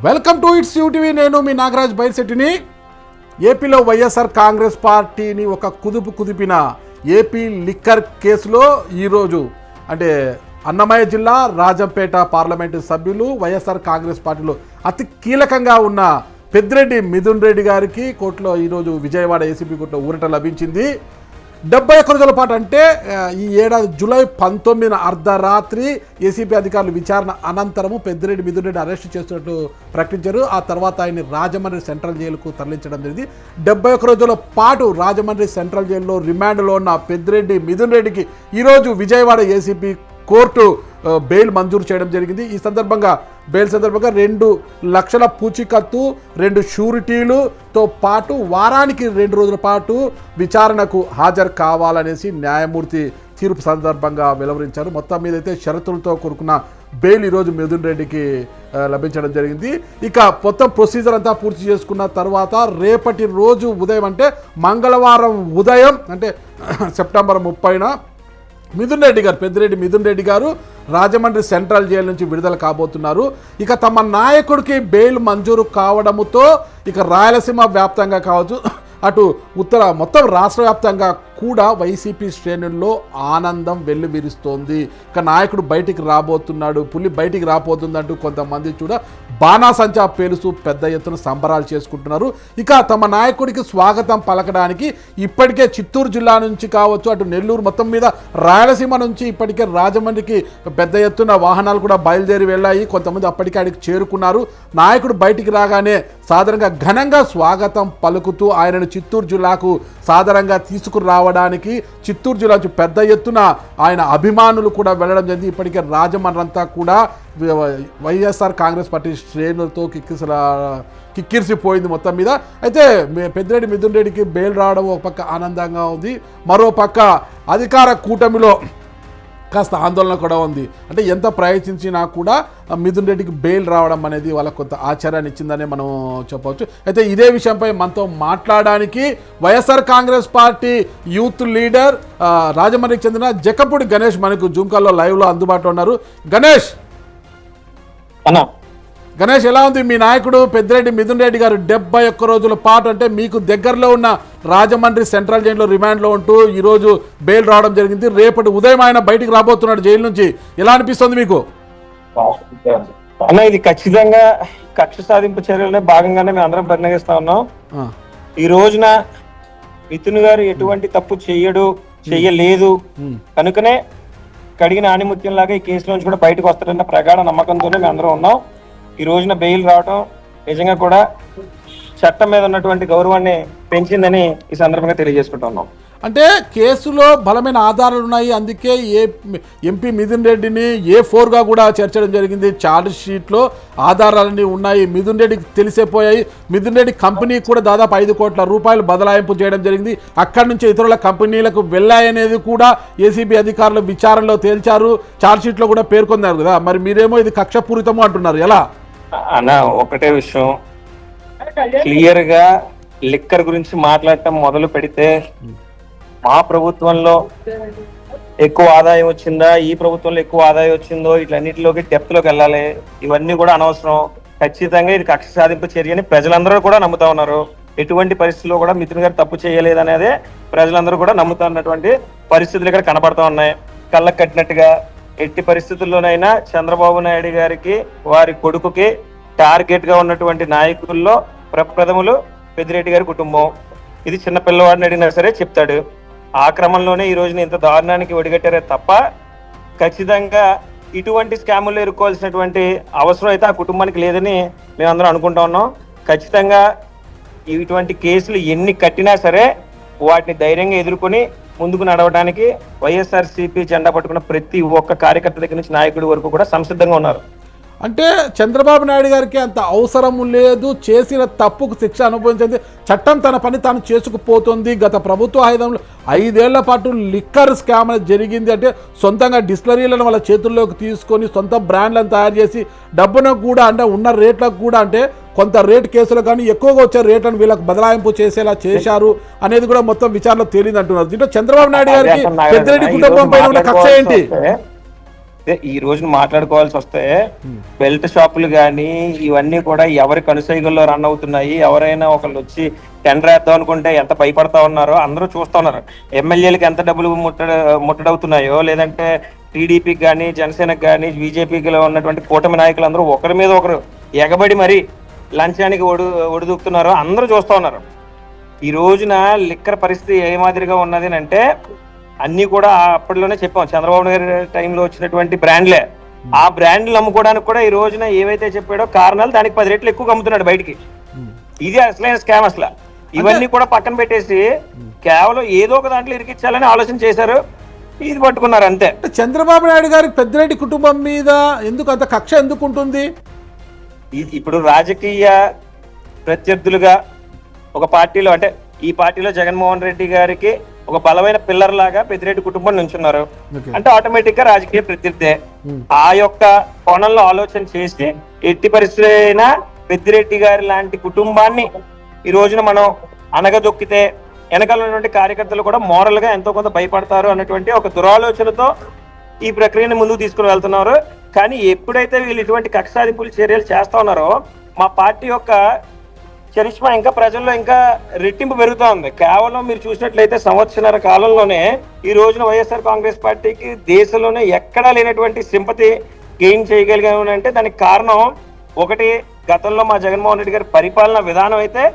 Welcome to it's UTV. నేను మీ నాగరాజ్ బైర్శెట్టిని. ఏపీలో వైఎస్ఆర్ కాంగ్రెస్ పార్టీని ఒక కుదిపిన ఏపీ లిక్కర్ కేసులో ఈరోజు అంటే అన్నమయ్య జిల్లా రాజంపేట పార్లమెంటు సభ్యులు వైఎస్ఆర్ కాంగ్రెస్ పార్టీలో అతి కీలకంగా ఉన్న పెద్దిరెడ్డి మిథున్ రెడ్డి గారికి కోర్టులో ఈరోజు విజయవాడ ఏసీబీ కోర్టులో ఊరట లభించింది. 71 రోజుల పాటు అంటే ఈ ఏడాది జూలై 19న అర్ధరాత్రి ఏసీబీ అధికారులు విచారణ అనంతరము పెద్దిరెడ్డి మిథున్ రెడ్డి అరెస్ట్ చేస్తున్నట్టు ప్రకటించారు. ఆ తర్వాత ఆయన్ని రాజమండ్రి సెంట్రల్ జైలుకు తరలించడం జరిగింది. 71 రోజుల పాటు రాజమండ్రి సెంట్రల్ జైల్లో రిమాండ్లో ఉన్న పెద్దిరెడ్డి మిథున్ రెడ్డికి ఈరోజు విజయవాడ ఏసీబీ కోర్టు బెయిల్ మంజూరు చేయడం జరిగింది. ఈ సందర్భంగా బెయిల్ సందర్భంగా 2 లక్షల పూచీకత్తు, 2 షూరిటీలుతో పాటు వారానికి 2 రోజుల పాటు విచారణకు హాజరు కావాలనేసి న్యాయమూర్తి తీర్పు సందర్భంగా వెలువరించారు. మొత్తం మీద అయితే షరతులతో కూడుకున్న బెయిల్ ఈరోజు మిథున్ రెడ్డికి లభించడం జరిగింది. ఇక మొత్తం ప్రొసీజర్ అంతా పూర్తి చేసుకున్న తర్వాత రేపటి రోజు ఉదయం అంటే మంగళవారం ఉదయం అంటే సెప్టెంబర్ 30న పెద్దిరెడ్డి మిథున్ రెడ్డి గారు రాజమండ్రి సెంట్రల్ జైలు నుంచి విడుదల కాబోతున్నారు. ఇక తమ నాయకుడికి బెయిల్ మంజూరు కావడంతో ఇక రాయలసీమ వ్యాప్తంగా కావచ్చు, అటు మొత్తం రాష్ట్ర వ్యాప్తంగా కూడా వైసీపీ శ్రేణుల్లో ఆనందం వెల్లువిరుస్తోంది. ఇక నాయకుడు బయటికి రాబోతున్నాడు, పులి బయటికి రాబోతుందంటూ కొంతమంది బాణాసంచా పేలుస్తూ పెద్ద ఎత్తున సంబరాలు చేసుకుంటున్నారు. ఇక తమ నాయకుడికి స్వాగతం పలకడానికి ఇప్పటికే చిత్తూరు జిల్లా నుంచి కావచ్చు, అటు నెల్లూరు మొత్తం మీద రాయలసీమ నుంచి ఇప్పటికే రాజమండ్రికి పెద్ద ఎత్తున వాహనాలు కూడా బయలుదేరి వెళ్ళాయి. కొంతమంది అప్పటికే అడిగి చేరుకున్నారు. నాయకుడు బయటికి రాగానే సాధారణంగా ఘనంగా స్వాగతం పలుకుతూ ఆయనను చిత్తూరు జిల్లాకు సాధారణంగా తీసుకురావడానికి చిత్తూరు జిల్లా నుంచి పెద్ద ఎత్తున ఆయన అభిమానులు కూడా వెళ్ళడం జరిగింది. ఇప్పటికే రాజమండ్రి అంతా కూడా వైఎస్ఆర్ కాంగ్రెస్ పార్టీ శ్రేణులతో కిక్కిరిసిపోయింది మొత్తం మీద. అయితే పెద్దిరెడ్డి మిథున్ రెడ్డికి బెయిల్ రావడం ఒక పక్క ఆనందంగా ఉంది, మరో పక్క అధికార కూటమిలో కాస్త ఆందోళన కూడా ఉంది. అంటే ఎంత ప్రయత్నించినా కూడా మిథున్ రెడ్డికి బెయిల్ రావడం అనేది వాళ్ళకు కొంత ఆశ్చర్యాన్ని ఇచ్చిందనే మనం చెప్పవచ్చు. అయితే ఇదే విషయంపై మనతో మాట్లాడడానికి YSR Congress party youth leader రాజమండ్రికి చెందిన జక్కపూడి గణేష్ మనకు జూమ్ కాల్లో లైవ్లో అందుబాటులో ఉన్నారు. గణేష్ ఎలా ఉంది మీ నాయకుడు పెద్దిరెడ్డి మిథున్ రెడ్డి గారు 71 రోజుల పాటు అంటే మీకు దగ్గరలో ఉన్న రాజమండ్రి సెంట్రల్ జైల్లో రిమాండ్లో ఉంటూ ఈరోజు బెయిల్ రావడం జరిగింది. రేపటి ఉదయం ఆయన బయటికి రాబోతున్నాడు జైలు నుంచి. ఎలా అనిపిస్తుంది మీకు? అన్న, ఇది ఖచ్చితంగా కక్ష సాధింపు చర్యలనే భాగంగానే మేము అందరం పరిగణిస్తా ఉన్నాం. ఈ రోజున మిథున్ గారు ఎటువంటి తప్పు చెయ్యలేదు కనుకనే కడిగిన ఆణిముత్యం లాగా ఈ కేసు నుంచి కూడా బయటకు వస్తారన్న ప్రగాఢ నమ్మకంతోనే మేము అందరం ఉన్నాం. ఈ రోజున బెయిల్ రావడం నిజంగా కూడా చట్టం మీద ఉన్నటువంటి గౌరవాన్ని పెంచిందని ఈ సందర్భంగా తెలియజేసుకుంటున్నాం. అంటే కేసులో బలమైన ఆధారాలు ఉన్నాయి, అందుకే ఎంపీ మిథున్ రెడ్డిని A4గా కూడా చేర్చడం జరిగింది. ఛార్జ్ షీట్లో ఆధారాలన్నీ ఉన్నాయి, మిథున్ రెడ్డికి తెలిసిపోయాయి. మిథున్ రెడ్డి కంపెనీ కూడా దాదాపు 5 కోట్ల రూపాయలు బదలాయింపు చేయడం జరిగింది. అక్కడి నుంచి ఇతరుల కంపెనీలకు వెళ్ళాయనేది కూడా ఏసీబీ అధికారులు విచారణలో తేల్చారు, ఛార్జ్ షీట్లో కూడా పేర్కొన్నారు కదా. మరి మీరేమో ఇది కక్షపూరితము అంటున్నారు, ఎలా? అన్న, ఒకటే విషయం క్లియర్ గా లిక్కర్ గురించి మాట్లాడటం మొదలు పెడితే మా ప్రభుత్వంలో ఎక్కువ ఆదాయం వచ్చిందా, ఈ ప్రభుత్వంలో ఎక్కువ ఆదాయం వచ్చిందో, ఇట్లన్నిటిలోకి డెప్త్ లోకి వెళ్ళాలి. ఇవన్నీ కూడా అనవసరం. ఖచ్చితంగా ఇది కక్ష సాధింపు చర్యని ప్రజలందరూ కూడా నమ్ముతా ఉన్నారు. ఎటువంటి పరిస్థితుల్లో కూడా మిథున్ గారు తప్పు చేయలేదనేదే ప్రజలందరూ కూడా నమ్ముతున్నటువంటి పరిస్థితులు ఇక్కడ కనబడతా ఉన్నాయి. కళ్ళకు కట్టినట్టుగా ఎట్టి పరిస్థితుల్లోనైనా చంద్రబాబు నాయుడు గారికి వారి కొడుకుకి టార్గెట్ గా ఉన్నటువంటి నాయకుల్లో ప్రప్రథములు పెద్దిరెడ్డి గారి కుటుంబం. ఇది చిన్న పిల్లవాడిని అడిగినా సరే చెప్తాడు. ఆ క్రమంలోనే ఈ రోజున ఇంత దారుణానికి ఒడిగట్టారే తప్ప ఖచ్చితంగా ఇటువంటి స్కాములు ఎదుర్కోవాల్సినటువంటి అవసరం అయితే ఆ కుటుంబానికి లేదని మేమందరం అనుకుంటా ఉన్నాం. ఖచ్చితంగా ఇటువంటి కేసులు ఎన్ని కట్టినా సరే వాటిని ధైర్యంగా ఎదుర్కొని ముందుకు నడవడానికి వైఎస్ఆర్సీపీ జెండా పట్టుకున్న ప్రతి ఒక్క కార్యకర్త దగ్గర నుంచి నాయకుడి వరకు కూడా సంసిద్ధంగా ఉన్నారు. అంటే చంద్రబాబు నాయుడు గారికి అంత అవసరం లేదు, చేసిన తప్పుకు శిక్ష అనుభవించింది, చట్టం తన పని తాను చేసుకుపోతుంది. గత ప్రభుత్వ హయాంలో 5 ఏళ్ల పాటు లిక్కర్ స్కామ్ అనేది జరిగింది. అంటే సొంతంగా డిస్టిలరీలను వాళ్ళ చేతుల్లోకి తీసుకొని సొంత బ్రాండ్లను తయారు చేసి డబ్బును కూడా అంటే ఉన్న రేట్లకు కూడా అంటే కొంత రేట్ కేసులు కానీ ఎక్కువగా వచ్చే రేట్లను వీళ్ళకి బదలాయింపు చేసేలా చేశారు అనేది కూడా మొత్తం విచారణలో తేలింది అంటున్నారు. దీంట్లో చంద్రబాబు నాయుడు గారికి పెద్దిరెడ్డి కుటుంబం పైన ఉన్న కక్ష ఏంటి? ఈ రోజున మాట్లాడుకోవాల్సి వస్తే బెల్ట్ షాపులు కానీ ఇవన్నీ కూడా ఎవరి కనుసైగుల్లో రన్ అవుతున్నాయి. ఎవరైనా ఒకళ్ళు వచ్చి టెండర్ వేద్దాం అనుకుంటే ఎంత భయపడతా ఉన్నారో అందరూ చూస్తా ఉన్నారు. ఎమ్మెల్యేలకు ఎంత డబ్బులు ముట్టడవుతున్నాయో, లేదంటే టీడీపీకి కానీ జనసేనకి కానీ బీజేపీకి ఉన్నటువంటి కూటమి నాయకులు అందరూ ఒకరి మీద ఒకరు ఎగబడి మరి లంచానికి ఒడిదూకుతున్నారో అందరూ చూస్తా ఉన్నారు. ఈ రోజున లిక్కర్ పరిస్థితి ఏ మాదిరిగా ఉన్నది అంటే అన్ని కూడా అప్పట్లోనే చెప్పాం, చంద్రబాబు నాయుడు టైంలో వచ్చినటువంటి బ్రాండ్లే. ఆ బ్రాండ్లు అమ్ముకోవడానికి కూడా ఈ రోజున ఏవైతే చెప్పాడో కారణాలు దానికి 10 రెట్లు ఎక్కువ అమ్ముతున్నాడు బయటికి. ఇది అసలైన స్కామ్. అసలు ఇవన్నీ కూడా పక్కన పెట్టేసి కేవలం ఏదో ఒక దాంట్లో ఇరికించాలని ఆలోచన చేశారు, ఇది పట్టుకున్నారు అంతే. చంద్రబాబు నాయుడు గారికి పెద్దిరెడ్డి కుటుంబం మీద ఎందుకు అంత కక్ష ఎందుకు ఉంటుంది? ఇప్పుడు రాజకీయ ప్రత్యర్థులుగా ఒక పార్టీలో, అంటే ఈ పార్టీలో జగన్మోహన్ రెడ్డి గారికి ఒక బలమైన పిల్లర్ లాగా పెద్దిరెడ్డి కుటుంబం నుంచున్నారు అంటే ఆటోమేటిక్ గా రాజకీయ ప్రత్యర్థే. ఆ యొక్క కోణంలో ఆలోచన చేసి ఎట్టి పరిస్థితి అయినా పెద్దిరెడ్డి గారి లాంటి కుటుంబాన్ని ఈ రోజున మనం అనగదొక్కితే వెనకాల ఉన్నటువంటి కార్యకర్తలు కూడా మోరల్ గా ఎంతో కొంత భయపడతారు అన్నటువంటి ఒక దురాలోచనతో ఈ ప్రక్రియను ముందుకు తీసుకుని వెళ్తున్నారు. కానీ ఎప్పుడైతే వీళ్ళు ఇటువంటి కక్ష సాధింపుల చర్యలు చేస్తా ఉన్నారో మా పార్టీ యొక్క చరిష్మా ఇంకా ప్రజల్లో ఇంకా రెట్టింపు పెరుగుతూ ఉంది. కేవలం మీరు చూసినట్లయితే సంవత్సరాల కాలంలోనే ఈ రోజున వైఎస్ఆర్ కాంగ్రెస్ పార్టీకి దేశంలోనే ఎక్కడా లేనటువంటి సింపతి గెయిన్ చేయగలిగామంటే దానికి కారణం ఒకటి గతంలో మా జగన్మోహన్ రెడ్డి గారి పరిపాలన విధానం అయితే,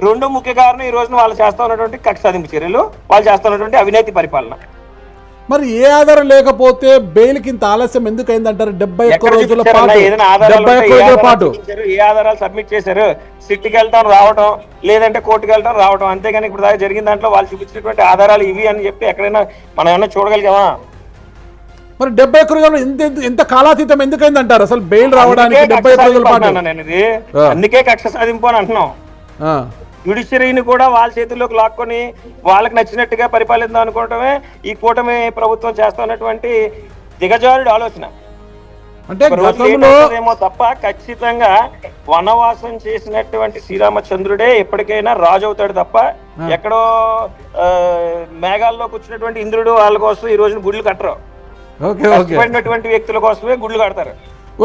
రెండో ముఖ్య కారణం ఈ రోజున వాళ్ళు చేస్తా ఉన్నటువంటి కక్ష సాధింపు చర్యలు, వాళ్ళు చేస్తా ఉన్నటువంటి అవినీతి పరిపాలన. మరి ఏ ఆధారం లేకపోతే బెయిల్కి ఇంత ఆలస్యం ఎందుకు అయిందంటారు? 71 రోజుల పాటు ఏ ఆధారాలు సబ్మిట్ చేశారు? సిట్కి వెళ్తాం రావటం, లేదంటే కోర్టుకు వెళ్తాం రావటం, అంతేగాని ఇప్పుడు దాకా జరిగిన దాంట్లో వాళ్ళు చూపించినటువంటి ఆధారాలు ఇవి అని చెప్పి ఎక్కడైనా మనం ఏమన్నా చూడగలిగామా? మరి 71 రోజులు ఎంత కాలాతీతం ఎందుకైందంటారు అసలు బెయిల్ రావడానికి? 71 రోజుల పాటు నేను ఇది అందుకే కక్ష సాధింపు అని అంటున్నాం. జ్యుడిషియరీని కూడా వాళ్ళ చేతుల్లోకి లాక్కొని వాళ్ళకి నచ్చినట్టుగా పరిపాలిద్దాం అనుకోవటమే ఈ కూటమి ప్రభుత్వం చేస్తున్నటువంటి దిగజారుడు ఆలోచన. అంటే ఏమో తప్ప ఖచ్చితంగా వనవాసం చేసినటువంటి శ్రీరామచంద్రుడే ఎప్పటికైనా రాజు అవుతాడు తప్ప ఎక్కడో మేఘాల్లో కూర్చున్నటువంటి ఇంద్రుడు వాళ్ళ కోసం ఈ రోజున గుళ్ళు కట్టరు. కష్టపడినటువంటి వ్యక్తుల కోసమే గుళ్ళు కడతారు.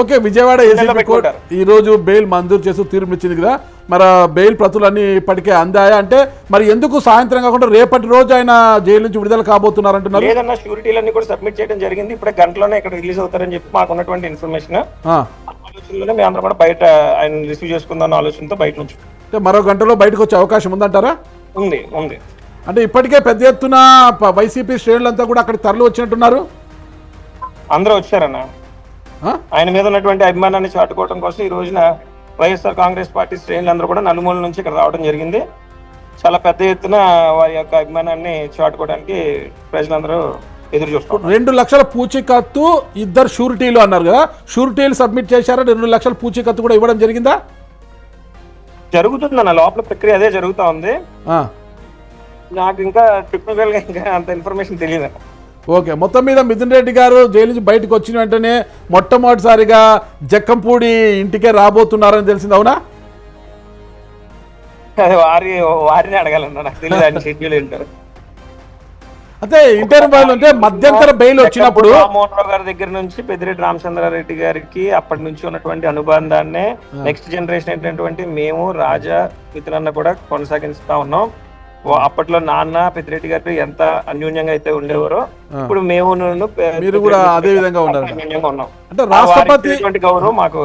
ఓకే, విజయవాడ ఏసీబీ కోర్టు ఈ రోజు బెయిల్ మంజూరు చేస్తూ తీర్పు ఇచ్చింది కదా, మరి బెయిల్ ప్రతులన్నీ ఇప్పటికే అందాయా? అంటే మరి ఎందుకు సాయంత్రం కాకుండా రేపటి రోజు ఆయన జైలు నుంచి విడుదల కాబోతున్నారు అంటున్నారు? లేదన్నా, షూరిటీలన్నీ కూడా సబ్మిట్ చేయడం జరిగింది. ఇప్పుడే గంటలోనే ఇక్కడ రిలీజ్ అవుతారని చెప్పి మాకు ఉన్నటువంటి ఇన్ఫర్మేషన్. ఆలోచనలోనే మేము అందరం కూడా బయట ఆయన రిసీవ్ చేసుకుందాం ఆలోచనతో బయట నుంచి. అంటే మరో గంటలో బయటకు వచ్చే అవకాశం ఉందంటారా? ఉంది ఉంది. అంటే ఇప్పటికే పెద్ద ఎత్తున వైసీపీ శ్రేణులంతా కూడా అక్కడ తరలి వచ్చినట్టున్నారు. అందరూ వచ్చారన్న ఆయన మీద ఉన్నటువంటి అభిమానాన్ని చాటుకోవడం కోసం ఈ రోజున వైఎస్ఆర్ కాంగ్రెస్ పార్టీ శ్రేణులందరూ కూడా నలుమూల నుంచి ఇక్కడ రావడం జరిగింది. చాలా పెద్ద ఎత్తున వారి యొక్క అభిమానాన్ని చాటుకోవడానికి ప్రజలందరూ ఎదురు చూస్తారు. 2 లక్షల పూచీకత్తు, 2 షూరిటీలు అన్నారు కదా, షూరిటీలు సబ్మిట్ చేశారా? 2 లక్షల పూచీకత్తు కూడా ఇవ్వడం జరిగిందా? జరుగుతుంది అన్న, లోపల ప్రక్రియ అదే జరుగుతూ ఉంది. నాకు ఇంకా టెక్నికల్ గా ఇంకా అంత ఇన్ఫర్మేషన్ తెలియదు. ఓకే, మొత్తం మీద మిథున్ రెడ్డి గారు జైలు నుంచి బయటకు వచ్చిన వెంటనే మొట్టమొదటిసారిగా జక్కంపూడి ఇంటికే రాబోతున్నారని తెలిసింది, అవునా? వారిని అడగాలన్నా, నాకు తెలియదు షెడ్యూల్ ఏంటారు. అంటే ఇంటర్ బెయిల్ అంటే మధ్యంతర బెయిల్ వచ్చినప్పుడు రామ్మోహన్ రావు గారి దగ్గర నుంచి పెద్దిరెడ్డి రామచంద్రారెడ్డి గారికి అప్పటి నుంచి ఉన్నటువంటి అనుబంధాన్ని నెక్స్ట్ జనరేషన్ ఏంటంటే మేము రాజా మిత్రులన్న కూడా కొనసాగిస్తా ఉన్నాం. అప్పట్లో నాన్న పెద్దిరెడ్డి గారు ఎంత అన్యోన్యంగా అయితే ఉండేవారో ఇప్పుడు మేము మీరు కూడా అదే విధంగా ఉన్నారు. అంటే రాష్ట్రపతి గౌరవం మాకు.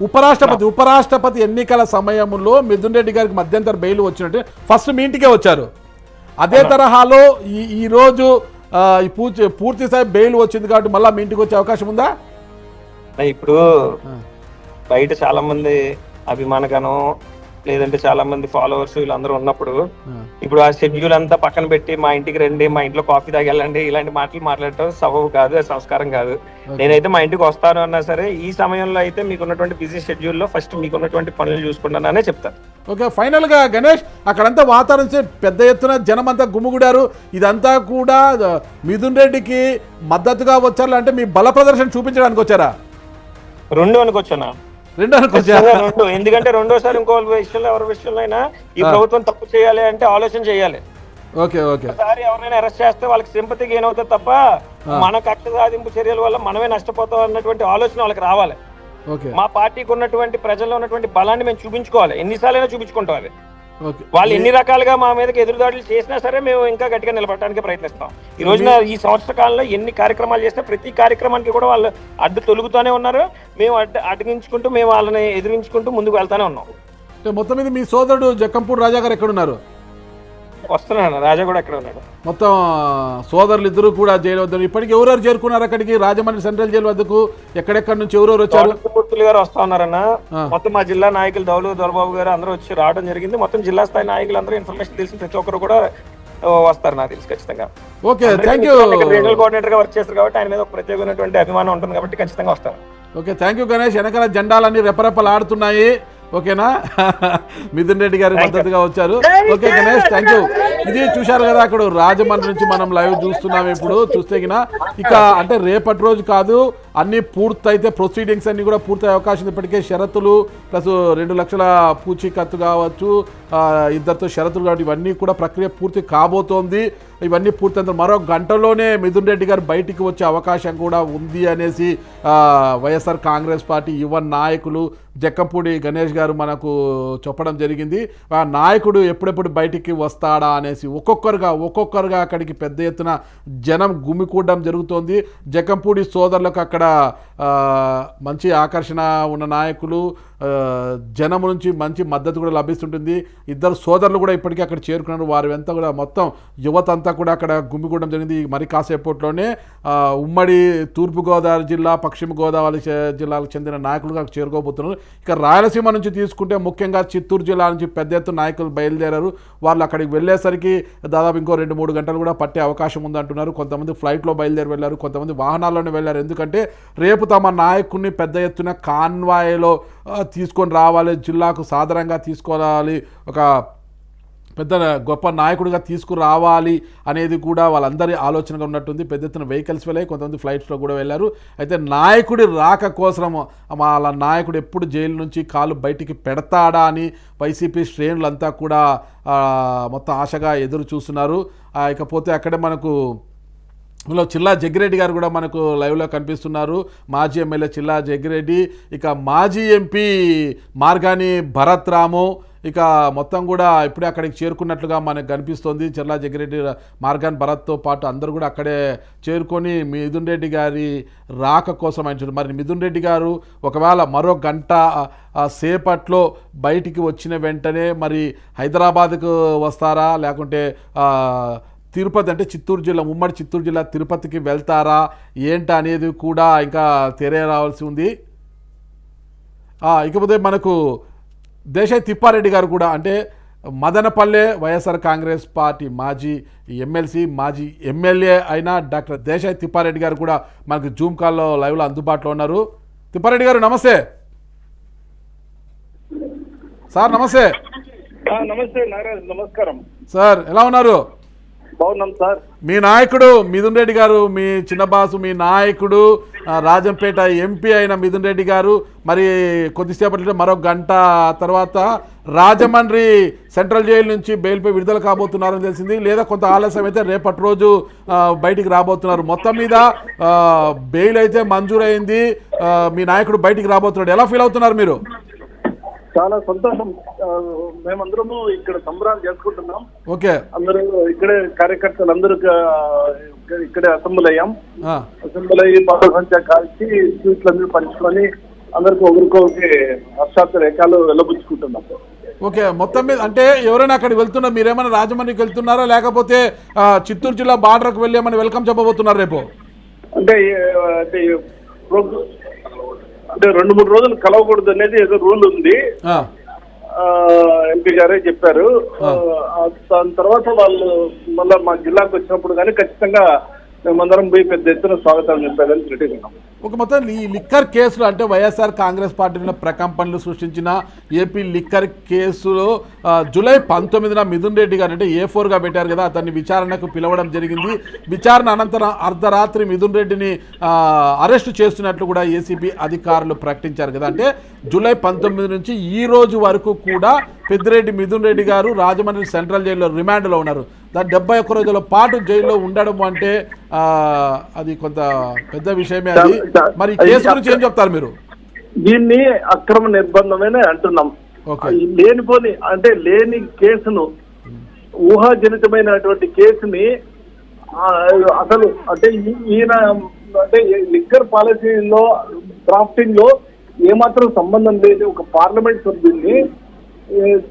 ఉపరాష్ట్రపతి ఎన్నికల సమయంలో మిథున్ రెడ్డి గారికి మధ్యంతర బెయిల్ వచ్చినట్టు ఫస్ట్ మీ ఇంటికే వచ్చారు. అదే తరహాలో ఈ రోజు పూర్తి స్థాయి బెయిల్ వచ్చింది కాబట్టి మళ్ళీ మీ ఇంటికి వచ్చే అవకాశం ఉందా? ఇప్పుడు బయట చాలా మంది అభిమానగణం లేదంటే చాలా మంది ఫాలోవర్స్ వీళ్ళందరూ ఉన్నప్పుడు ఇప్పుడు ఆ షెడ్యూల్ అంతా పక్కన పెట్టి మా ఇంటికి రండి, మా ఇంట్లో కాఫీ తాగెళ్ళండి, ఇలాంటి మాటలు మాట్లాడటం సబబు కాదు, సంస్కారం కాదు. నేనైతే మా ఇంటికి వస్తాను అన్నా సరే ఈ సమయంలో అయితే మీకున్నటువంటి బిజీ షెడ్యూల్లో ఫస్ట్ మీకున్నటువంటి పనులు చూసుకుంటాననే చెప్తాను. ఓకే, ఫైనల్ గా గణేష్, అక్కడంతా వాతావరణం పెద్ద ఎత్తున జనం అంతా గుమ్ముగుడారు. ఇదంతా కూడా మిథున్ రెడ్డికి మద్దతుగా వచ్చారు అంటే మీ బల ప్రదర్శన చూపించడానికి వచ్చారా? రెండు అనుకోవచ్చునా? రెండు. ఎందుకంటే రెండోసారి ఇంకో విషయంలో ఎవరి విషయంలో అయినా ఈ ప్రభుత్వం తప్పు చేయాలి అంటే ఆలోచన చేయాలి. ఓకే ఓకే ఒకసారి ఎవరైనా అరెస్ట్ చేస్తే వాళ్ళకి సింపతి గెయిన్ అవుతుంది తప్ప మన కక్ష సాధింపు చర్యల వల్ల మనమే నష్టపోతాం అన్నటువంటి ఆలోచన వాళ్ళకి రావాలి. ఓకే మా పార్టీకి ఉన్నటువంటి ప్రజల్లో ఉన్నటువంటి బలాన్ని మేము చూపించుకోవాలి, ఎన్నిసార్లైనా చూపించుకుంటాం. అది ఓకే వాళ్ళు ఎన్ని రకాలుగా మా మీదకి ఎదురుదాడులు చేసినా సరే మేము ఇంకా గట్టిగా నిలబడడానికి ప్రయత్నిస్తాం. ఈ రోజున ఈ సంవత్సర కాలంలో ఎన్ని కార్యక్రమాలు చేసినా ప్రతి కార్యక్రమానికి కూడా వాళ్ళు అడ్డు తొలుగుతూనే ఉన్నారు. మేము అడ్డగించుకుంటూ మేము వాళ్ళని ఎదిరించుకుంటూ ముందుకు వెళ్తానే ఉన్నాం. మొత్తం మీద మీ సోదరుడు జక్కంపూడి రాజా గారు ఎక్కడున్నారు? వస్తున్నాను, రాజా కూడా ఎక్కడ ఉన్నాడు. మొత్తం సోదరులు ఇద్దరు కూడా జైలు వద్ద ఇప్పటికి ఎవరెవరు చేరుకున్నారు అక్కడికి? రాజమండ్రి సెంట్రల్ జైలు వద్దకు ఎక్కడెక్కడి నుంచి ఎవరెవరు వచ్చారు? మూర్తులు గారు వస్తా ఉన్నారన్న. మొత్తం మా జిల్లా నాయకులు దొరబాబు గారు అందరూ వచ్చి రావడం జరిగింది. మొత్తం జిల్లా స్థాయి నాయకులు అందరూ ఇన్ఫర్మేషన్ తెలిసిన ప్రతి ఒక్కరు కూడా వస్తారు నాకు తెలిసి ఖచ్చితంగా. Okay thank you. Regional coordinator గా వర్క్ చేస్తారు కాబట్టి ఆయన మీద ఒక ప్రత్యేకమైనటువంటి అభిమానం ఉంటుంది కాబట్టి ఖచ్చితంగా వస్తారు. Okay thank you Ganesh. వెనకాల జెండాలన్నీ రెపరెపలాడుతున్నాయి. ఓకేనా? మిథున్ రెడ్డి గారు మద్దతుగా వచ్చారు. Okay Ganesh thank you. ఇది చూశారు కదా, అక్కడ రాజమండ్రి నుంచి మనం లైవ్ చూస్తున్నాం. ఇప్పుడు చూస్తే ఇక అంటే రేపటి రోజు కాదు, అన్నీ పూర్తయితే ప్రొసీడింగ్స్ అన్నీ కూడా పూర్తయ్యే అవకాశం ఉంది. ఇప్పటికే షరతులు ప్లస్ 2 లక్షల పూచీకత్తు కావచ్చు, ఇద్దరితో షరతులు కాబట్టి ఇవన్నీ కూడా ప్రక్రియ పూర్తి కాబోతోంది. ఇవన్నీ పూర్తయిన మరో గంటలోనే మిథున్ రెడ్డి గారు బయటికి వచ్చే అవకాశం కూడా ఉంది అనేసి వైఎస్ఆర్ కాంగ్రెస్ పార్టీ యువ నాయకులు జక్కంపూడి గణేష్ గారు మనకు చెప్పడం జరిగింది. ఆ నాయకుడు ఎప్పుడెప్పుడు బయటికి వస్తాడా అనేసి ఒక్కొక్కరుగా అక్కడికి పెద్ద ఎత్తున జనం గుమికూడడం జరుగుతోంది. జక్కంపూడి సోదరులకు అక్కడ మంచి ఆకర్షణ ఉన్న నాయకులు, జనం నుంచి మంచి మద్దతు కూడా లభిస్తుంటుంది. ఇద్దరు సోదరులు కూడా ఇప్పటికీ అక్కడ చేరుకున్నారు. వారి వెంట కూడా మొత్తం యువత అంతా కూడా అక్కడ గుమికూడడం జరిగింది. మరి కాసేపట్లోనే ఉమ్మడి తూర్పుగోదావరి జిల్లా, పశ్చిమ గోదావరి జిల్లాలకు చెందిన నాయకులుగా చేరుకోబోతున్నారు. ఇక రాయలసీమ నుంచి తీసుకుంటే ముఖ్యంగా చిత్తూరు జిల్లా నుంచి పెద్ద ఎత్తున నాయకులు బయలుదేరారు. వాళ్ళు అక్కడికి వెళ్ళేసరికి దాదాపు ఇంకో 2-3 గంటలు కూడా పట్టే అవకాశం ఉందంటున్నారు. కొంతమంది ఫ్లైట్లో బయలుదేరి వెళ్ళారు, కొంతమంది వాహనాల్లోనే వెళ్ళారు. ఎందుకంటే రేపు తమ నాయకుడిని పెద్ద ఎత్తున కాన్వాయ్లో తీసుకొని రావాలి, జిల్లాకు సాధారణంగా తీసుకోవాలి, ఒక పెద్ద గొప్ప నాయకుడిగా తీసుకురావాలి అనేది కూడా వాళ్ళందరి ఆలోచనగా ఉన్నట్టుంది. పెద్ద ఎత్తున వెహికల్స్ వెళ్ళాయి, కొంతమంది ఫ్లైట్స్లో కూడా వెళ్ళారు. అయితే నాయకుడి రాక కోసం వాళ్ళ నాయకుడు ఎప్పుడు జైలు నుంచి కాలు బయటికి పెడతాడా అని వైసీపీ శ్రేణులంతా కూడా మొత్తం ఆశగా ఎదురు చూస్తున్నారు. ఇకపోతే అక్కడే మనకు చిల్లా జగ్గిరెడ్డి గారు కూడా మనకు లైవ్లో కనిపిస్తున్నారు. మాజీ ఎమ్మెల్యే చిల్లా జగ్గిరెడ్డి, ఇక మాజీ ఎంపీ మార్గాని భరత్ రాము, ఇక మొత్తం కూడా ఇప్పుడే అక్కడికి చేరుకున్నట్లుగా మనకు కనిపిస్తోంది. చిల్లా జగ్గిరెడ్డి, మార్గాన్ భరత్తో పాటు అందరూ కూడా అక్కడే చేరుకొని మిథున్ రెడ్డి గారి రాక కోసం అంటారు. మరి మిథున్ రెడ్డి గారు ఒకవేళ మరో గంట సేపట్లో బయటికి వచ్చిన వెంటనే మరి హైదరాబాద్కు వస్తారా, లేకుంటే తిరుపతి అంటే చిత్తూరు జిల్లా, ఉమ్మడి చిత్తూరు జిల్లా తిరుపతికి వెళ్తారా ఏంటా అనేది కూడా ఇంకా తెలియరావాల్సి ఉంది. ఇకపోతే మనకు దేశాయ్ తిప్పారెడ్డి గారు కూడా, అంటే మదనపల్లె వైఎస్ఆర్ కాంగ్రెస్ పార్టీ మాజీ ఎమ్మెల్సీ, మాజీ ఎమ్మెల్యే అయిన డాక్టర్ దేశాయ్ తిప్పారెడ్డి గారు కూడా మనకు జూమ్ కాల్లో లైవ్లో అందుబాటులో ఉన్నారు. తిప్పారెడ్డి గారు నమస్తే. సార్ నమస్తే. నమస్తే నాగరాజ్, నమస్కారం సార్, ఎలా ఉన్నారు? బాగున్నాం సార్. మీ నాయకుడు మిథున్ రెడ్డి గారు, మీ చిన్న బాసు, మీ నాయకుడు రాజంపేట ఎంపీ అయిన మిథున్ రెడ్డి గారు మరి కొద్దిసేపట్లో మరో గంట తర్వాత రాజమండ్రి సెంట్రల్ జైలు నుంచి బెయిల్పై విడుదల కాబోతున్నారని తెలిసింది. లేదా కొంత ఆలస్యం అయితే రేపటి రోజు బయటికి రాబోతున్నారు. మొత్తం మీద బెయిల్ అయితే మంజూరైంది, మీ నాయకుడు బయటికి రాబోతున్నాడు. ఎలా ఫీల్ అవుతున్నారు మీరు? చాలా సంతోషం. మేమందరము ఇక్కడ సంబరాలు చేసుకుంటున్నాం. ఓకే, అందరూ ఇక్కడే కార్యకర్తలు అందరూ ఇక్కడే అసెంబ్లీ అయ్యాం. అసెంబ్లీ అయ్యి పాల సంఖ్య కాల్చి స్వీట్లు అందరూ పంచుకొని అందరికి ఒకరికొకరికి హర్షాత్మ రేఖలు వెళ్ళబుచ్చుకుంటున్నాం. ఓకే, మొత్తం మీద అంటే ఎవరైనా అక్కడికి వెళ్తున్నారు, మీరేమైనా రాజమండ్రికి వెళ్తున్నారా, లేకపోతే చిత్తూరు జిల్లా బార్డర్కి వెళ్ళి ఏమైనా వెల్కమ్ చెప్పబోతున్నారు రేపు? అంటే 2-3 రోజులు కలవకూడదు అనేది ఏదో రూల్ ఉంది, ఎంపీ గారే చెప్పారు. దాని తర్వాత వాళ్ళు మళ్ళీ మా జిల్లాకు వచ్చినప్పుడు కానీ ఖచ్చితంగా మేమందరం పోయి పెద్ద ఎత్తున స్వాగతం చెప్పాలని రెడీ ఉన్నాం. ఒక మొత్తం ఈ లిక్కర్ కేసులో అంటే వైఎస్ఆర్ కాంగ్రెస్ పార్టీలో ప్రకంపనలు సృష్టించిన ఏపీ లిక్కర్ కేసులో జూలై 19న మిథున్ రెడ్డి గారు అంటే A4గా పెట్టారు కదా, అతన్ని విచారణకు పిలవడం జరిగింది. విచారణ అనంతరం అర్ధరాత్రి మిథున్ రెడ్డిని అరెస్టు చేస్తున్నట్లు కూడా ఏసీబీ అధికారులు ప్రకటించారు కదా. అంటే జూలై 19 నుంచి ఈ రోజు వరకు కూడా పెద్దిరెడ్డి మిథున్ రెడ్డి గారు రాజమండ్రి సెంట్రల్ జైల్లో రిమాండ్లో ఉన్నారు. దాని 71 రోజుల పాటు జైల్లో ఉండడం అంటే అది కొంత పెద్ద విషయమే. అది మరి కేసు గురించి ఏం చెప్తారు మీరు? దీన్ని అక్రమ నిర్బంధమేనే అంటున్నాం. లేనిపోని అంటే లేని కేసును, ఊహాజనితమైనటువంటి కేసుని అసలు అంటే ఈయన అంటే లిక్కర్ పాలసీలో డ్రాఫ్టింగ్ లో ఏమాత్రం సంబంధం లేదు ఒక పార్లమెంట్ సభ్యుల్ని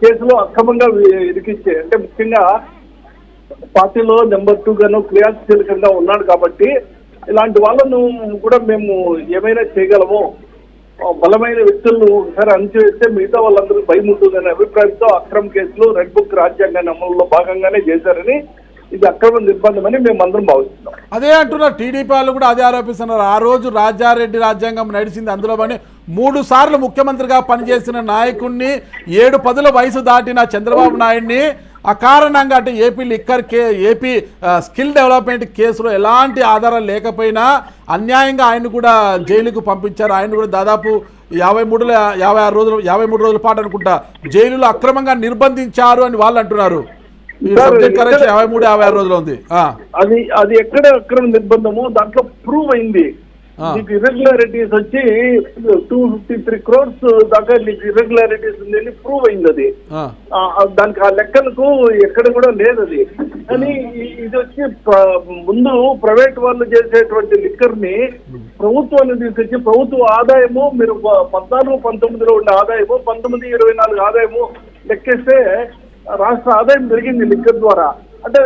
కేసులో అక్రమంగా ఇరికిచ్చే, అంటే ముఖ్యంగా పార్టీలో నెంబర్ 2 గాను క్రియాశీలకంగా ఉన్నాడు కాబట్టి ఇలాంటి వాళ్ళను కూడా మేము ఏమైనా చేయగలము, బలమైన వ్యక్తులను ఒకసారి అణచివేస్తే మిగతా వాళ్ళందరూ భయం ఉంటుందనే అభిప్రాయంతో అక్రమ కేసులు రెడ్ బుక్ రాజ్యాంగాన్ని అమలులో భాగంగానే చేశారని, ఇది అక్రమ నిర్బంధమని మేము అందరం భావిస్తున్నాం. అదే అంటున్నారు టీడీపీ వాళ్ళు కూడా అదే ఆరోపిస్తున్నారు. ఆ రోజు రాజారెడ్డి రాజ్యాంగం నడిచింది, అందులో 3 సార్లు ముఖ్యమంత్రిగా పనిచేసిన నాయకుడిని 7 వయసు దాటిన చంద్రబాబు నాయుడిని అకారణంగా అంటే ఏపీ స్కిల్ డెవలప్మెంట్ కేసులో ఎలాంటి ఆధారాలు లేకపోయినా అన్యాయంగా ఆయన కూడా జైలుకు పంపించారు. ఆయన కూడా దాదాపు 53 రోజుల పాటు అనుకుంటా జైలులో అక్రమంగా నిర్బంధించారు అని వాళ్ళు అంటున్నారు. 53-56 రోజులు ఉంది. అది ఎక్కడ అక్రమ నిర్బంధము దాంట్లో ప్రూవ్ అయింది. నీకు ఇర్రెగ్యులారిటీస్ వచ్చి 253 crores దాకా నీకు ఇర్రెగ్యులారిటీస్ ఉందని ప్రూవ్ అయింది. అది దానికి ఆ లెక్కలకు ఎక్కడ కూడా లేదు అది. కానీ ఇది వచ్చి ముందు ప్రైవేట్ వాళ్ళు చేసేటువంటి లిక్కర్ ని ప్రభుత్వాన్ని తీసుకొచ్చి ప్రభుత్వ ఆదాయము మీరు 14-19లో ఉండే ఆదాయము 19-24 ఆదాయము లెక్కేస్తే రాష్ట్ర ఆదాయం పెరిగింది లిక్కర్ ద్వారా. అంటే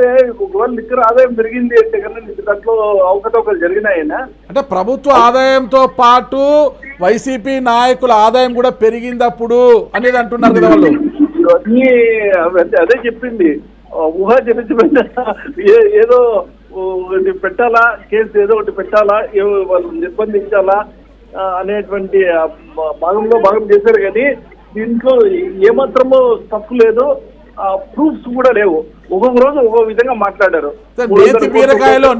ఒకవేళ లిక్కర్ ఆదాయం పెరిగింది అంటే కన్నా దాంట్లో అవకతవకలు జరిగినాయనా? అంటే ప్రభుత్వ ఆదాయంతో పాటు వైసీపీ నాయకుల ఆదాయం కూడా పెరిగింది అప్పుడు అనేది అంటున్నారు కదా వాళ్ళు. అదే చెప్పింది, ఊహాజనితమైన ఏదో ఒకటి పెట్టాలా, కేసు ఏదో ఒకటి పెట్టాలా, వాళ్ళు నిర్బంధించాలా అనేటువంటి భాగం చేశారు. కానీ దీంట్లో ఏమాత్రమో తప్పు లేదు, ప్రూఫ్స్ కూడా లేవు. ఒక్కొక్క రోజు ఒక్కొక్క విధంగా మాట్లాడారు.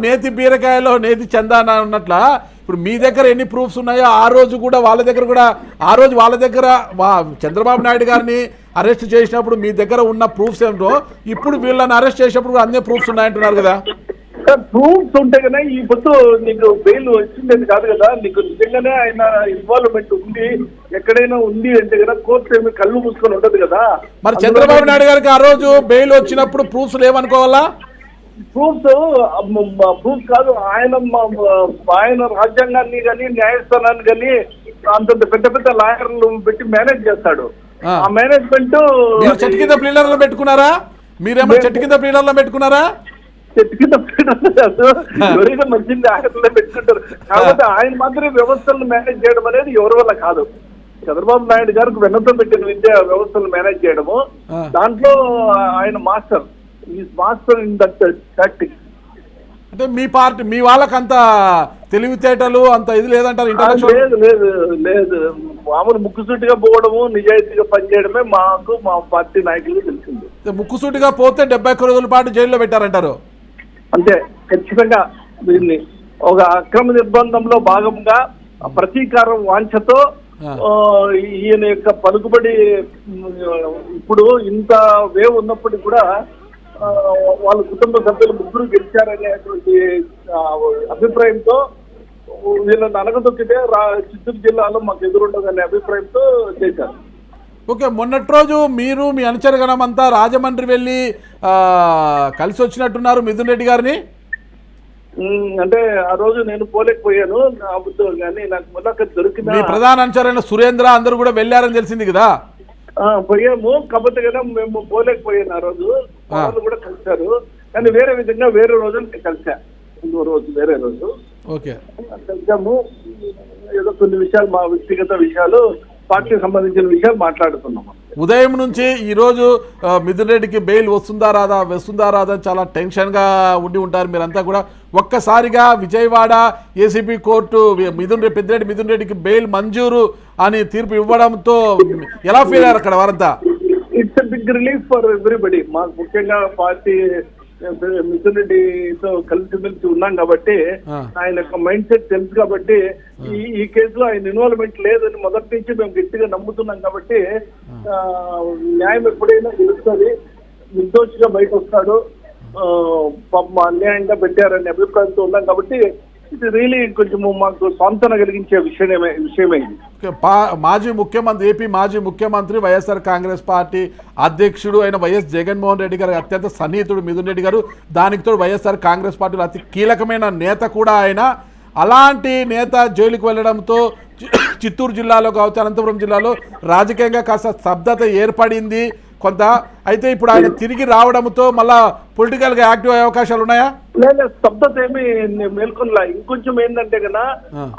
నేతి బీరకాయలో నేతి చందాన ఉన్నట్ల ఇప్పుడు మీ దగ్గర ఎన్ని ప్రూఫ్స్ ఉన్నాయో ఆ రోజు కూడా వాళ్ళ దగ్గర చంద్రబాబు నాయుడు గారిని అరెస్ట్ చేసినప్పుడు మీ దగ్గర ఉన్న ప్రూఫ్స్ ఏమిటో ఇప్పుడు వీళ్ళని అరెస్ట్ చేసినప్పుడు అన్ని ప్రూఫ్స్ ఉన్నాయంటున్నారు కదా. ప్రూఫ్స్ ఉంటే కదా ఈ పొద్దు నీకు బెయిల్ వచ్చిండేది కాదు కదా. నీకు నిజంగానే ఆయన ఇన్వాల్వ్మెంట్ ఉంది ఎక్కడైనా ఉంది అంటే కదా కోర్టు ఏమి కళ్ళు మూసుకొని ఉండదు కదా. మరి చంద్రబాబు నాయుడు గారికి ఆ రోజు బెయిల్ వచ్చినప్పుడు ప్రూఫ్స్ లేవనుకోవాలా? ప్రూఫ్ కాదు, ఆయన రాజ్యాంగాన్ని కానీ న్యాయస్థానాన్ని కానీ అంత పెద్ద లాయర్లు పెట్టి మేనేజ్ చేస్తాడు. ఆ మేనేజ్మెంట్ చెట్టు కింద ప్లీడర్లు పెట్టుకున్నారా? మీరేమో చెట్టు కింద ప్లీడర్లో పెట్టుకున్నారా? చెట్టు కింద ఎవరైనా మంచిది ఆటల్లో పెట్టుకుంటారు. కాబట్టి ఆయన మాత్రమే వ్యవస్థలను మేనేజ్ చేయడం అనేది ఎవరి వల్ల కాదు. చంద్రబాబు నాయుడు గారికి వెన్నతో పెట్టిన విద్యా వ్యవస్థలను మేనేజ్ చేయడము, దాంట్లో ఆయన మాస్టర్ ఇన్ దట్ టాక్టిక్స్. అంటే మీ వాళ్ళకి అంత తెలివితేటలు అంత ఇది లేదంటారు? లేదు మామూలు ముక్కుసూటిగా పోవడము, నిజాయితీగా పనిచేయడమే మాకు మా పార్టీ నాయకులు తెలిసింది. ముక్కుసూటిగా పోతే 71 రోజుల పాటు జైల్లో పెట్టారంటారు. అంటే ఖచ్చితంగా దీన్ని ఒక అక్రమ నిర్బంధంలో భాగంగా ప్రతీకారం వాంఛతో ఈయన యొక్క పలుకుబడి ఇప్పుడు ఇంత వేవ్ ఉన్నప్పటికీ కూడా వాళ్ళ కుటుంబ సభ్యులు 3 గెలిచారనేటువంటి అభిప్రాయంతో వీళ్ళని అనగదొక్కితే చిత్తూరు జిల్లాలో మాకు ఎదురుండదనే అభిప్రాయంతో చేశారు. ఓకే, మొన్నటి రోజు మీరు మీ అనుచరగణం అంతా రాజమండ్రి వెళ్ళి కలిసి వచ్చినట్టున్నారు మిథున్ రెడ్డి గారిని. అంటే ఆ రోజు నేను పోలేకపోయాను కానీ నాకు మొదట దొరికిన మీ ప్రధాన అనుచరైన సురేంద్ర అందరూ కూడా వెళ్ళారని తెలిసింది కదా. పోయాము, కాకపోతే కదా మేము పోలేకపోయాను. ఆ రోజు వాళ్ళు కూడా కలిశారు కానీ వేరే విధంగా వేరే రోజు కలిసా. వేరే రోజు కలిసాము. ఏదో కొన్ని విషయాలు మా వ్యక్తిగత విషయాలు పార్టీకి సంబంధించిన విషయాలు మాట్లాడుతున్నాము. ఉదయం నుంచి ఈ రోజు మిథున్ రెడ్డికి బెయిల్ వస్తుందా రాదా చాలా టెన్షన్గా ఉండి ఉంటారు మీరంతా కూడా. ఒక్కసారిగా విజయవాడ ఏసీబీ కోర్టు పెద్దిరెడ్డి మిథున్ రెడ్డికి బెయిల్ మంజూరు అని తీర్పు ఇవ్వడంతో ఎలా ఫీల్ అయ్యారు అక్కడ వారంతా? It's a big relief for everybody. మాకు ముఖ్యంగా పార్టీ మిథున్ రెడ్డితో కలిసిమెలిసి ఉన్నాం కాబట్టి ఆయన యొక్క మైండ్ సెట్ తెలుసు కాబట్టి ఈ కేసులో ఆయన ఇన్వాల్వ్మెంట్ లేదని మొదటి నుంచి మేము గట్టిగా నమ్ముతున్నాం కాబట్టి న్యాయం ఎప్పుడైనా గెలుస్తుంది, నిర్దోషిగా బయట వస్తాడు. పాపం అన్యాయంగా పెట్టారనే అభిప్రాయంతో ఉన్నాం కాబట్టి ఇది రియలీ కొంచెం మాకు సాంతన కలిగించే విషయమే ఇది. మాజీ ముఖ్యమంత్రి ఏపీ మాజీ ముఖ్యమంత్రి వైఎస్ఆర్ కాంగ్రెస్ పార్టీ అధ్యక్షుడు అయిన వైఎస్ జగన్మోహన్ రెడ్డి గారు అత్యంత సన్నిహితుడు మిథున్ రెడ్డి గారు, దానికి తోడు వైఎస్ఆర్ కాంగ్రెస్ పార్టీలో అతి కీలకమైన నేత కూడా ఆయన. అలాంటి నేత జైలుకు వెళ్ళడంతో చిత్తూరు జిల్లాలో కావచ్చు, అనంతపురం జిల్లాలో రాజకీయంగా కాస్త స్తబ్దత ఏర్పడింది కొంత. అయితే ఇప్పుడు ఆయన తిరిగి రావడంతో మళ్ళా పొలిటికల్గా యాక్టివ్ అయ్యే అవకాశాలు ఉన్నాయా? లేదు, స్తబ్దత ఏమి మేల్కొనలా. ఇంకొంచెం ఏంటంటే కదా,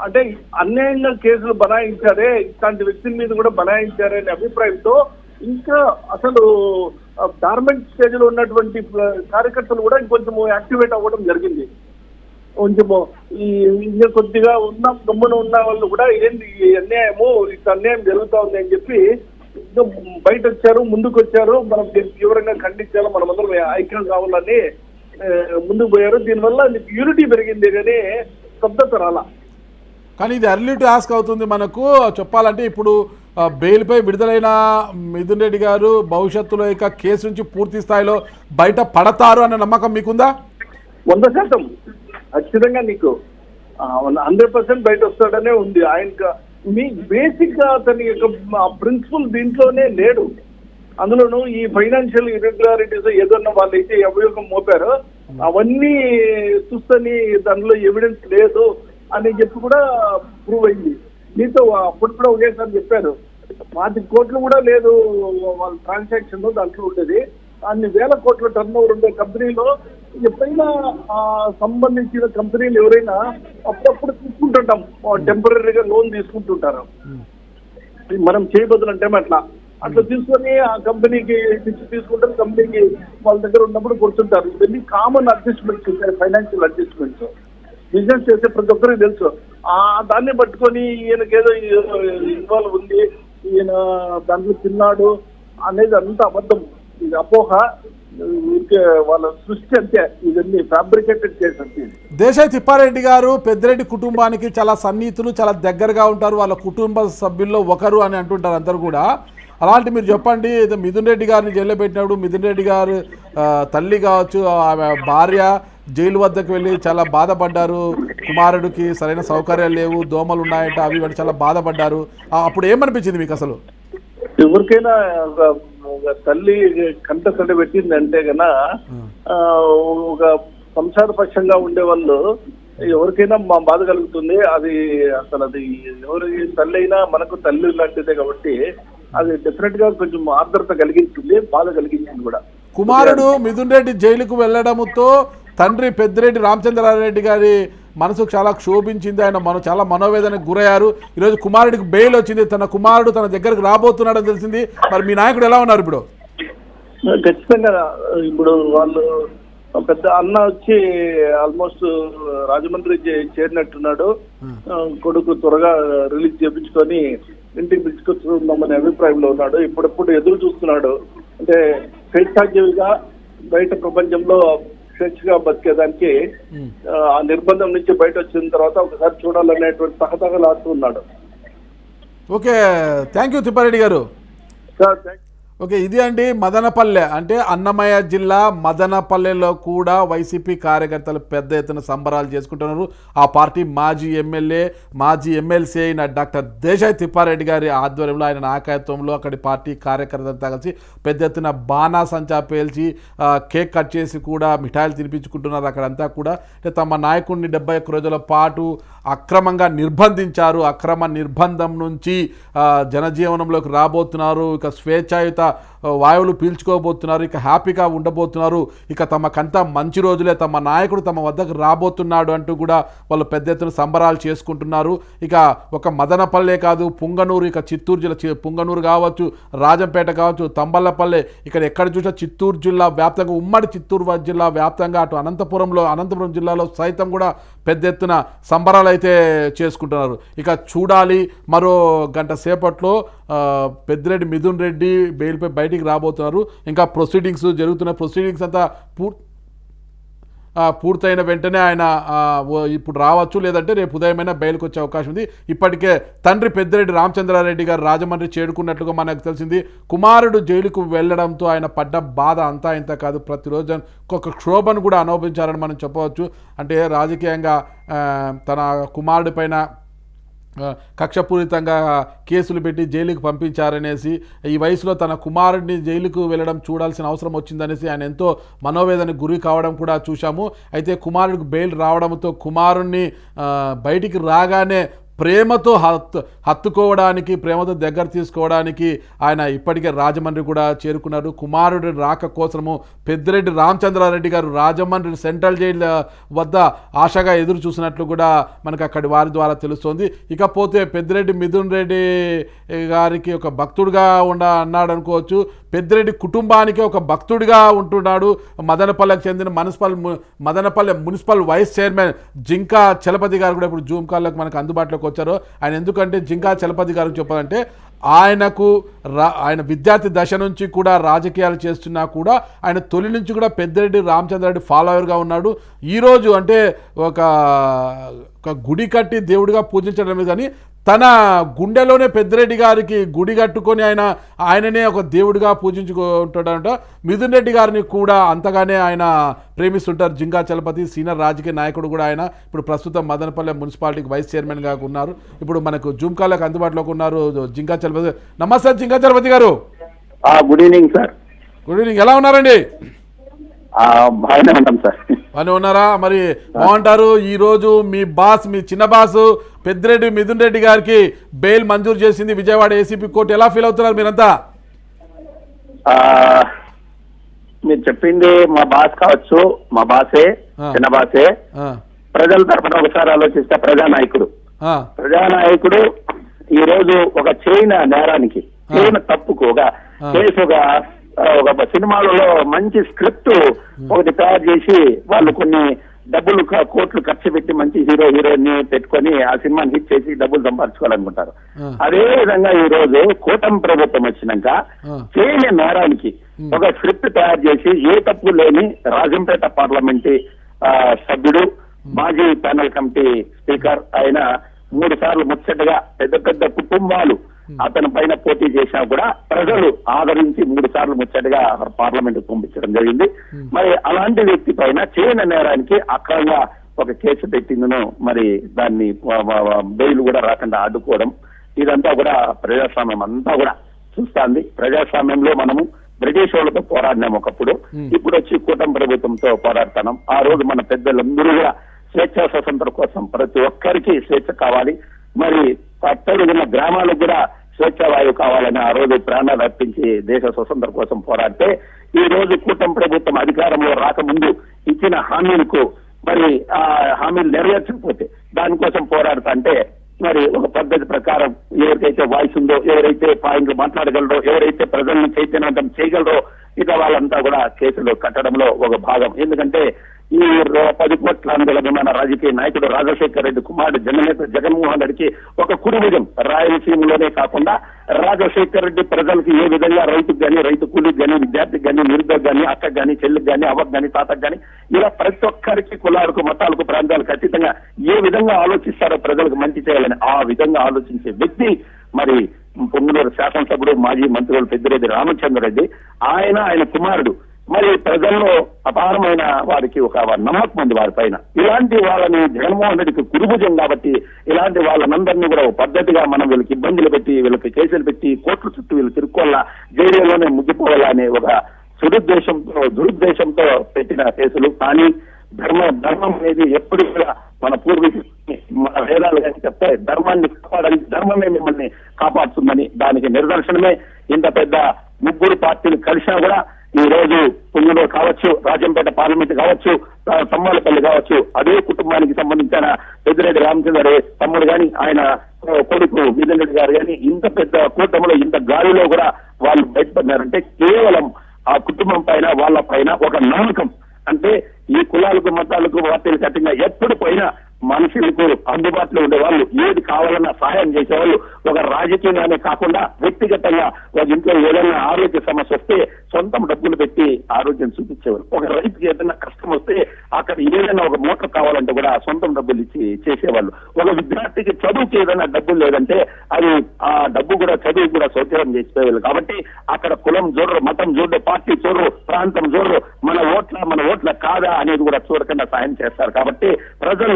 అంటే అన్యాయంగా కేసులు బనాయించారే, ఇట్లాంటి వ్యక్తుల మీద కూడా బనాయించారే అనే అభిప్రాయంతో ఇంకా అసలు డార్మెంట్ స్టేజ్ లో ఉన్నటువంటి కార్యకర్తలు కూడా ఇంకొంచెం యాక్టివేట్ అవ్వడం జరిగింది. కొంచెము ఇంకా కొద్దిగా గమ్మున ఉన్న వాళ్ళు కూడా ఏంది ఈ అన్యాయము, ఇట్లా అన్యాయం జరుగుతా ఉంది అని చెప్పి బయట వచ్చారు, ముందుకు వచ్చారు. మనం తీవ్రంగా ఖండించాలి, మనమందరం ఐక్యం కావాలని ముందుకు పోయారు. దీనివల్ల యూనిటీ పెరిగింది కానీ స్తబ్దత రాలా. కానీ ఇది అర్లీ టాస్క్ అవుతుంది మనకు చెప్పాలంటే. ఇప్పుడు బెయిల్పై విడుదలైన మిథున్ రెడ్డి గారు భవిష్యత్తులో ఇక కేసు నుంచి పూర్తి స్థాయిలో బయట పడతారు అన్న నమ్మకం మీకుందా? 100% ఖచ్చితంగా నీకు 100% బయట వస్తాడనే ఉంది. ఆయన మీ బేసిక్ గా అతని యొక్క ప్రిన్సిపల్ దీంట్లోనే లేడు. అందులోనూ ఈ ఫైనాన్షియల్ ఇర్రెగ్యులారిటీస్ ఏదన్నా వాళ్ళైతే అభియోగం మోపారో అవన్నీ చూస్తని దానిలో ఎవిడెన్స్ లేదు అని చెప్పి కూడా ప్రూవ్ అయింది. నీతో అప్పుడు కూడా ఒకేసారి చెప్పారు 40 కోట్లు కూడా లేదు వాళ్ళ ట్రాన్సాక్షన్ దాంట్లో ఉండేది. అన్ని వేల కోట్ల టర్న్ ఓవర్ ఉండే కంపెనీలో ఎప్పుడైనా సంబంధించిన కంపెనీలు ఎవరైనా అప్పుడప్పుడు తీసుకుంటుంటాం, టెంపరీగా లోన్ తీసుకుంటుంటారు. మనం చేయబోతున్నంటే అట్లా తీసుకొని ఆ కంపెనీకి తీసుకుంటారు, కంపెనీకి వాళ్ళ దగ్గర ఉన్నప్పుడు కూర్చుంటారు. ఇవన్నీ కామన్ అడ్జస్ట్మెంట్స్ ఉంటాయి, ఫైనాన్షియల్ అడ్జస్ట్మెంట్స్. బిజినెస్ చేసే ప్రతి ఒక్కరికి తెలుసు. దాన్ని పట్టుకొని ఈయనకేదో ఇన్వాల్వ్ ఉంది, ఈయన దాంట్లో తిన్నాడు అనేది అంతా అబద్ధం, ఇది అపోహ, వాళ్ళ సృష్టి అంతే. ఇవన్నీ ఫ్యాబ్రికేటెడ్ కేసు అంతే. దేశాయ్ తిప్పారెడ్డి గారు పెద్దిరెడ్డి కుటుంబానికి చాలా సన్నిహితులు, చాలా దగ్గరగా ఉంటారు, వాళ్ళ కుటుంబ సభ్యుల్లో ఒకరు అని అంటుంటారు అందరు కూడా. అలాంటి మీరు చెప్పండి, మిథున్ రెడ్డి గారిని జైల్లో పెట్టినప్పుడు మిథున్ రెడ్డి గారు తల్లి కావచ్చు, ఆమె భార్య జైలు వద్దకు వెళ్ళి చాలా బాధపడ్డారు. కుమారుడికి సరైన సౌకర్యాలు లేవు, దోమలు ఉన్నాయంట, అవి ఇవి చాలా బాధపడ్డారు. అప్పుడు ఏమనిపించింది మీకు అసలు? ఎవరికైనా ఒక తల్లి కంట తడి పెట్టిందంటే కన్నా ఒక సంసారపక్షంగా ఉండే వాళ్ళు ఎవరికైనా మా బాధ కలుగుతుంది. అది అసలు అది ఎవరి తల్లి అయినా మనకు తల్లి లాంటిదే కాబట్టి అది డెఫినెట్ గా కొంచెం ఆర్ద్రత కలిగించింది, బాధ కలిగించింది కూడా. కుమారుడు మిథున్ రెడ్డి జైలుకు వెళ్లడంతో తండ్రి పెద్దిరెడ్డి రామచంద్రారెడ్డి గారి మనసు చాలా క్షోభించింది. ఆయన చాలా మనోవేదనకు గురయ్యారు. ఈరోజు కుమారుడికి బెయిల్ వచ్చింది, తన కుమారుడు తన దగ్గరకు రాబోతున్నాడని తెలిసింది. మరి మీ నాయకుడు ఎలా ఉన్నారు ఇప్పుడు? ఖచ్చితంగా ఇప్పుడు వాళ్ళు పెద్ద అన్న వచ్చి ఆల్మోస్ట్ రాజమండ్రి చేరినట్టున్నాడు. కొడుకు త్వరగా రిలీజ్ చేయించుకొని ఇంటికి పిలుచుకొచ్చుకుందామనే అభిప్రాయంలో ఉన్నాడు. ఇప్పుడప్పుడు ఎదురు చూస్తున్నాడు. అంటే స్వేచ్ఛాజీవిగా బయట ప్రపంచంలో స్వేచ్ఛగా బతికేదానికి ఆ నిర్బంధం నుంచి బయట వచ్చిన తర్వాత ఒకసారి చూడాలనేటువంటి తహతహలాడుతూ ఉన్నాడు. ఓకే, థ్యాంక్ యూ తిప్పారెడ్డి గారు. సార్ ఓకే, ఇది అండి మదనపల్లె, అంటే అన్నమయ్య జిల్లా మదనపల్లెలో కూడా వైసీపీ కార్యకర్తలు పెద్ద ఎత్తున సంబరాలు చేసుకుంటున్నారు. ఆ పార్టీ మాజీ ఎమ్మెల్యే మాజీ ఎమ్మెల్సీ అయిన డాక్టర్ దేశాయ్ తిప్పారెడ్డి గారి ఆధ్వర్యంలో, ఆయన నాయకత్వంలో అక్కడి పార్టీ కార్యకర్తలంతా కలిసి పెద్ద ఎత్తున బాణాసంచా పేల్చి కేక్ కట్ చేసి కూడా మిఠాయిలు తినిపించుకుంటున్నారు. అక్కడంతా కూడా తమ నాయకుడిని 71 రోజుల పాటు అక్రమంగా నిర్బంధించారు. అక్రమ నిర్బంధం నుంచి జనజీవనంలోకి రాబోతున్నారు. ఇక స్వేచ్ఛాయుత వాయువులు పీల్చుకోబోతున్నారు. ఇక హ్యాపీగా ఉండబోతున్నారు. ఇక తమకంతా మంచి రోజులే, తమ నాయకుడు తమ వద్దకు రాబోతున్నాడు అంటూ కూడా వాళ్ళు పెద్ద ఎత్తున సంబరాలు చేసుకుంటున్నారు. ఇక ఒక మదనపల్లె కాదు, పుంగనూరు, ఇక చిత్తూరు జిల్లా పుంగనూరు కావచ్చు, రాజంపేట కావచ్చు, తంబళ్ళపల్లె, ఇక్కడ ఎక్కడ చూసినా చిత్తూరు జిల్లా వ్యాప్తంగా, ఉమ్మడి చిత్తూరు జిల్లా వ్యాప్తంగా, అటు అనంతపురం జిల్లాలో సైతం కూడా పెద్ద ఎత్తున సంబరాలు అయితే చేసుకుంటున్నారు. ఇక చూడాలి, మరో గంట సేపట్లో పెద్దిరెడ్డి మిథున్ రెడ్డి బెయిల్పై బయటికి రాబోతున్నారు. ఇంకా ప్రొసీడింగ్స్ జరుగుతున్న ప్రొసీడింగ్స్ అంతా పూర్తయిన వెంటనే ఆయన ఇప్పుడు రావచ్చు, లేదంటే రేపు ఉదయమైనా బెయిల్కి వచ్చే అవకాశం ఉంది. ఇప్పటికే తండ్రి పెద్దిరెడ్డి రామచంద్రారెడ్డి గారు రాజమండ్రి చేరుకున్నట్లుగా మనకు తెలిసింది. కుమారుడు జైలుకు వెళ్లడంతో ఆయన పడ్డ బాధ అంతా ఇంత కాదు, ప్రతిరోజు ఒక క్షోభను కూడా అనుభవించారని మనం చెప్పవచ్చు. అంటే రాజకీయంగా తన కుమారుడి పైన కక్షపూరితంగా కేసులు పెట్టి జైలుకు పంపించారనేసి, ఈ వయసులో తన కుమారుడిని జైలుకు వెళ్ళడం చూడాల్సిన అవసరం వచ్చిందనేసి ఆయన ఎంతో మనోవేదనకు గురి కావడం కూడా చూశాము. అయితే కుమారుడికి బెయిల్ రావడంతో కుమారుణ్ణి బయటికి రాగానే ప్రేమతో హత్తుకోవడానికి, ప్రేమతో దగ్గర తీసుకోవడానికి ఆయన ఇప్పటికే రాజమండ్రి కూడా చేరుకున్నారు. కుమారుడి రాక కోసము పెద్దిరెడ్డి రామచంద్రారెడ్డి గారు రాజమండ్రి సెంట్రల్ జైలు వద్ద ఆశగా ఎదురు చూసినట్లు కూడా మనకు అక్కడి వారి ద్వారా తెలుస్తోంది. ఇకపోతే పెద్దిరెడ్డి మిథున్ రెడ్డి గారికి ఒక భక్తుడిగా అన్నాడు అనుకోవచ్చు. పెద్దిరెడ్డి కుటుంబానికి ఒక భక్తుడిగా ఉంటున్నాడు. మదనపల్లెకి చెందిన Madanapalle municipal vice chairman Jinka Chalapathi గారు కూడా ఇప్పుడు జూమ్ కాల్లోకి మనకు అందుబాటులోకి వచ్చారు. ఆయన ఎందుకంటే జింకా చలపతి గారికి చెప్పాలంటే ఆయన విద్యార్థి దశ నుంచి కూడా రాజకీయాలు చేస్తున్నా కూడా ఆయన తొలి నుంచి కూడా పెద్దిరెడ్డి రామచంద్రారెడ్డి ఫాలోవర్గా ఉన్నాడు. ఈరోజు అంటే ఒక గుడి కట్టి దేవుడిగా పూజించడమే కానీ తన గుండెలోనే పెద్దిరెడ్డి గారికి గుడి కట్టుకొని ఆయననే ఒక దేవుడిగా పూజించుకుంటాడంట. మిథున్ రెడ్డి గారిని కూడా అంతగానే ఆయన ప్రేమిస్తుంటారు. జింకా చలపతి సీనియర్ రాజకీయ నాయకుడు కూడా ఆయన. ఇప్పుడు ప్రస్తుతం మదనపల్లె మున్సిపాలిటీకి వైస్ చైర్మన్గా ఉన్నారు. ఇప్పుడు మనకు జూమ్ కాల్లోకి అందుబాటులోకి ఉన్నారు జింకా చలపతి. నమస్తే జింకా చలపతి గారు. Good evening sir. Good evening. ఎలా ఉన్నారండి? బాగానే ఉంటాం సార్. బాగానే ఉన్నారా? మరి బాగుంటారు. ఈరోజు మీ చిన్న బాసు పెద్దిరెడ్డి మిథున్ రెడ్డి గారికి బెయిల్ మంజూరు చేసింది విజయవాడ ఏసీపీ కోర్టు. ఎలా ఫీల్ అవుతున్నారు మీరంతా? మీరు చెప్పింది మా బాస్ కావచ్చు, మా బాసే, చిన్న బాసే. ప్రజల తరఫున ఒకసారి ఆలోచిస్తే ప్రజానాయకుడు ఈ రోజు ఒక నేరానికి తప్పుకు ఒక కేసు ఒక సినిమాలలో మంచి స్క్రిప్ట్ ఒకటి తయారు చేసి వాళ్ళు కొన్ని డబ్బులు కోట్లు ఖర్చు పెట్టి మంచి హీరోయిన్ ని పెట్టుకొని ఆ సినిమాని హిట్ చేసి డబ్బులు సంపాదించుకోవాలనుకుంటారు. అదే విధంగా ఈ రోజు కూటమి ప్రభుత్వం వచ్చినాక చేయని నేరానికి ఒక స్క్రిప్ట్ తయారు చేసి ఏ తప్పు లేని రాజంపేట పార్లమెంట్ సభ్యుడు, మాజీ ప్యానల్ కమిటీ స్పీకర్ అయిన 3 సార్లు ముచ్చటగా పెద్ద పెద్ద కుటుంబాలు అతని పైన పోటీ చేసినా కూడా ప్రజలు ఆదరించి 3 సార్లు ముచ్చటగా పార్లమెంట్ పంపించడం జరిగింది. మరి అలాంటి వ్యక్తి పైన చేయని నేరానికి అక్రమంగా ఒక కేసు పెట్టిందను మరి దాన్ని బెయిల్ కూడా రాకుండా అడ్డుకోవడం, ఇదంతా కూడా ప్రజాస్వామ్యం అంతా కూడా చూస్తుంది. ప్రజాస్వామ్యంలో మనము బ్రిటిష్ వాళ్ళతో పోరాడినాం ఒకప్పుడు, ఇప్పుడు వచ్చి కూటమి ప్రభుత్వంతో పోరాడుతున్నాం. ఆ రోజు మన పెద్దలందరూ కూడా స్వేచ్ఛా స్వతంత్రం కోసం ప్రతి ఒక్కరికి స్వేచ్ఛ కావాలి, మరి అట్టడుగున్న గ్రామాలకు కూడా స్వేచ్ఛావాయువు కావాలని ఆ రోజు ప్రాణాలు అర్పించి దేశ స్వతంత్రం కోసం పోరాడితే ఈ రోజు కూటమి ప్రభుత్వం అధికారంలో రాకముందు ఇచ్చిన హామీలకు మరి ఆ హామీలు నెరవేర్చకపోతే దానికోసం పోరాడుతుంటే మరి ఒక పద్ధతి ప్రకారం ఎవరికైతే వాయిస్ ఉందో, ఎవరైతే పాయింట్లు మాట్లాడగలరో, ఎవరైతే ప్రజలను చైతన్యవంతం చేయగలరో ఇక వాళ్ళంతా కూడా కేసులు కట్టడంలో ఒక భాగం. ఎందుకంటే ఈ 10 కోట్ల మన రాజకీయ నాయకుడు రాజశేఖర రెడ్డి కుమారుడు జననేత జగన్మోహన్ రెడ్డికి ఒక కుటుంబం రాయలసీమలోనే కాకుండా రాజశేఖర రెడ్డి ప్రజలకు ఏ విధంగా రైతుకు కానీ, రైతు కూలికి కానీ, విద్యార్థికి కానీ, నిరుద్యోగి కానీ, అక్కకు కానీ, చెల్లికి కానీ, అవ్వకు కానీ, తాతకు కానీ ఇలా ప్రతి ఒక్కరికి కులాలకు, మతాలకు, ప్రాంతాలకు ఖచ్చితంగా ఏ విధంగా ఆలోచిస్తారో ప్రజలకు మంచి చేయాలని ఆ విధంగా ఆలోచించే వ్యక్తి మరి పొంగునూరు శాసనసభ్యుడు మాజీ మంత్రులు పెద్దిరెడ్డి రామచంద్రారెడ్డి. ఆయన కుమారుడు మరి ప్రజల్లో అపారమైన వారికి ఒక నమ్మకం ఉంది వారి పైన. ఇలాంటి వాళ్ళని జగన్మోహన్ రెడ్డికి కురుభుజం కాబట్టి ఇలాంటి వాళ్ళనందరినీ కూడా ఒక పద్ధతిగా మనం వీళ్ళకి ఇబ్బందులు పెట్టి, వీళ్ళకి కేసులు పెట్టి, కోర్టుల చుట్టూ వీళ్ళు తిరుక్కోవాలా, జైలులోనే ముగ్గిపోవాలా అనే ఒక దురుద్దేశంతో పెట్టిన కేసులు. కానీ ధర్మం అనేది ఎప్పుడు కూడా మన పూర్వీకులు మన వేదాలు కానీ చెప్తాయి, ధర్మాన్ని కాపాడాలి, ధర్మమే మిమ్మల్ని కాపాడుతుందని. దానికి నిదర్శనమే ఇంత పెద్ద 3 పార్టీలు కలిసినా కూడా ఈ రోజు పుంగనూరు కావచ్చు, రాజంపేట పార్లమెంట్ కావచ్చు, తమ్మలపల్లి కావచ్చు, అదే కుటుంబానికి సంబంధించిన పెద్దిరెడ్డి రామచంద్రారెడ్డి తమ్ముడు గాని, ఆయన కొడుకు మిథున్ రెడ్డి గారు కానీ ఇంత పెద్ద కూటమిలో ఇంత గాలిలో కూడా వాళ్ళు బయటపడినారంటే కేవలం ఆ కుటుంబం పైన, వాళ్ళ పైన ఒక నమ్మకం. అంటే ఈ కులాలకు, మతాలకు, పార్టీలకు అతీతంగా ఎప్పుడు పోయినా మనుషులకు అందుబాటులో ఉండేవాళ్ళు, ఏది కావాలన్నా సహాయం చేసేవాళ్ళు. ఒక రాజకీయంగానే కాకుండా వ్యక్తిగతంగా ఒక ఇంట్లో ఏదైనా ఆరోగ్య సమస్య వస్తే సొంతం డబ్బులు పెట్టి ఆరోగ్యం చూపించేవారు. ఒక రైతుకి ఏదైనా కష్టం వస్తే అక్కడ ఏదైనా ఒక మోటార్ కావాలంటే కూడా సొంతం డబ్బులు ఇచ్చి చేసేవాళ్ళు. ఒక విద్యార్థికి చదువుకి ఏదైనా డబ్బులు లేదంటే అది ఆ డబ్బు కూడా చదువు కూడా సౌకర్యం చేసేవాళ్ళు. కాబట్టి అక్కడ కులం చూడరు, మతం చూడరు, పార్టీ చూడరు, ప్రాంతం చూడరు, మన ఓట్ల కాదా అనేది కూడా చూడకుండా సాయం చేస్తారు. కాబట్టి ప్రజలు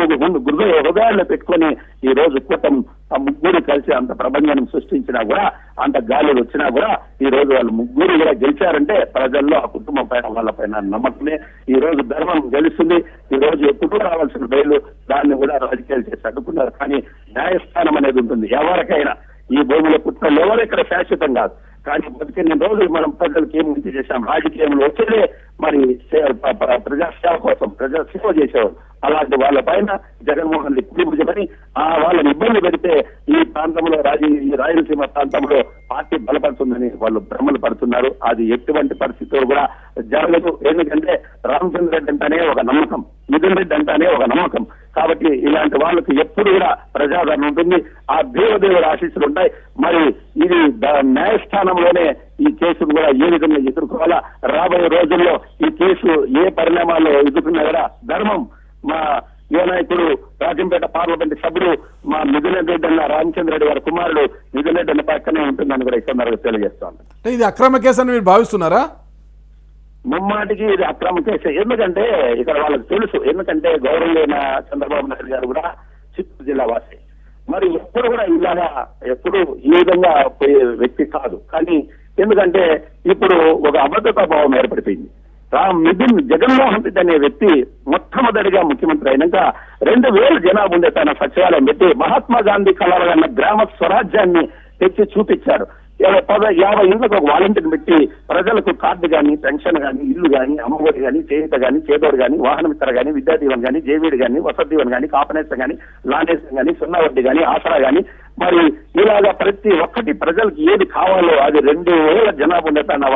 హృదయాల్లో పెట్టుకొని ఈ రోజు కూటమి ఆ ముగ్గురు కలిసి అంత ప్రపంచాన్ని సృష్టించినా కూడా, అంత గాలులు వచ్చినా కూడా ఈ రోజు వాళ్ళు ముగ్గురు కూడా గెలిచారంటే ప్రజల్లో ఆ కుటుంబం పైన వాళ్ళ పైన నమ్మకమే. ఈ రోజు ధర్మం గెలుస్తుంది. ఈ రోజు ఎప్పుడు రావాల్సిన బయలు దాన్ని కూడా రాజకీయాలు చేసి అడ్డుకున్నారు. కానీ న్యాయస్థానం అనేది ఉంటుంది. ఎవరికైనా ఈ భూమిలో పుట్టిన ఎవరు ఇక్కడ శాశ్వతం కాదు. కానీ బతికిన రోజులు మనం ప్రజలకు ఏం మంచి చేశాం. రాజకీయంలో వచ్చేదే మరి ప్రజాసేవ కోసం ప్రజాసేవ చేసేవారు. అలాంటి వాళ్ళ పైన జగన్మోహన్ రెడ్డి కుడిభుజమని వాళ్ళని ఇబ్బంది పెడితే ఈ ప్రాంతంలో ఈ రాయలసీమ ప్రాంతంలో పార్టీ బలపడుతుందని వాళ్ళు భ్రమలు పడుతున్నారు. అది ఎటువంటి పరిస్థితుల్లో కూడా జరగదు. ఎందుకంటే రామచంద్ర రెడ్డి అంటేనే ఒక నమ్మకం, మిథున్ రెడ్డి అంటేనే ఒక నమ్మకం. కాబట్టి ఇలాంటి వాళ్ళకి ఎప్పుడు కూడా ప్రజాదరణ ఉంటుంది. ఆ దేవదేవుల ఆశీస్సులు ఉంటాయి. మరి ఇది న్యాయస్థానంలోనే ఈ కేసును కూడా ఏ విధంగా ఎదుర్కోవాలా, రాబోయే రోజుల్లో ఈ కేసు ఏ పరిణామాల్లో ఎదుర్కొన్నా కూడా ధర్మం మా యువ నాయకుడు రాజంపేట పార్లమెంట్ సభ్యుడు మా మిథున్ రెడ్డి అన్న రామచంద్ర రెడ్డి గారి కుమారుడు మిథున్ రెడ్డి అన్న పక్కనే ఉంటుందని కూడా ఈ సందర్భంగా తెలియజేస్తాను. ఇది అక్రమ కేసు అని మీరు భావిస్తున్నారా? ముమ్మాటికి ఇది అక్రమ కేసు. ఎందుకంటే ఇక్కడ వాళ్ళకి తెలుసు. ఎందుకంటే గౌరవమైన చంద్రబాబు నాయుడు గారు కూడా చిత్తూరు జిల్లా వాసి. మరి ఎప్పుడు కూడా ఇలాగా ఎప్పుడు ఈ విధంగా పోయే వ్యక్తి కాదు. కానీ ఎందుకంటే ఇప్పుడు ఒక అభద్రతా భావం ఏర్పడిపోయింది. జగన్మోహన్ రెడ్డి అనే వ్యక్తి మొట్టమొదటిగా ముఖ్యమంత్రి అయినాక 2000 జనాభా ఉండే తన సచివాలయం పెట్టి మహాత్మా గాంధీ కలవగన్న గ్రామ స్వరాజ్యాన్ని తెచ్చి చూపించాడు. 50 ఇళ్లకు ఒక వాలంటీర్ పెట్టి ప్రజలకు కార్డు కానీ, పెన్షన్ కానీ, ఇల్లు కానీ, అమ్మఒడి కానీ, చేయుత కానీ, చేదోడు కానీ, వాహనమిత్ర కానీ, విద్యాదీవన్ కానీ, జేవీడి కానీ, వసతివన్ కానీ, కాపనేసం కానీ, లానేసం కానీ, సున్నా వడ్డీ కానీ, ఆసరా కానీ, మరి ఇలాగా ప్రతి ఒక్కటి ప్రజలకు ఏది కావాలో అది 2000 జనాభా ఉండే తన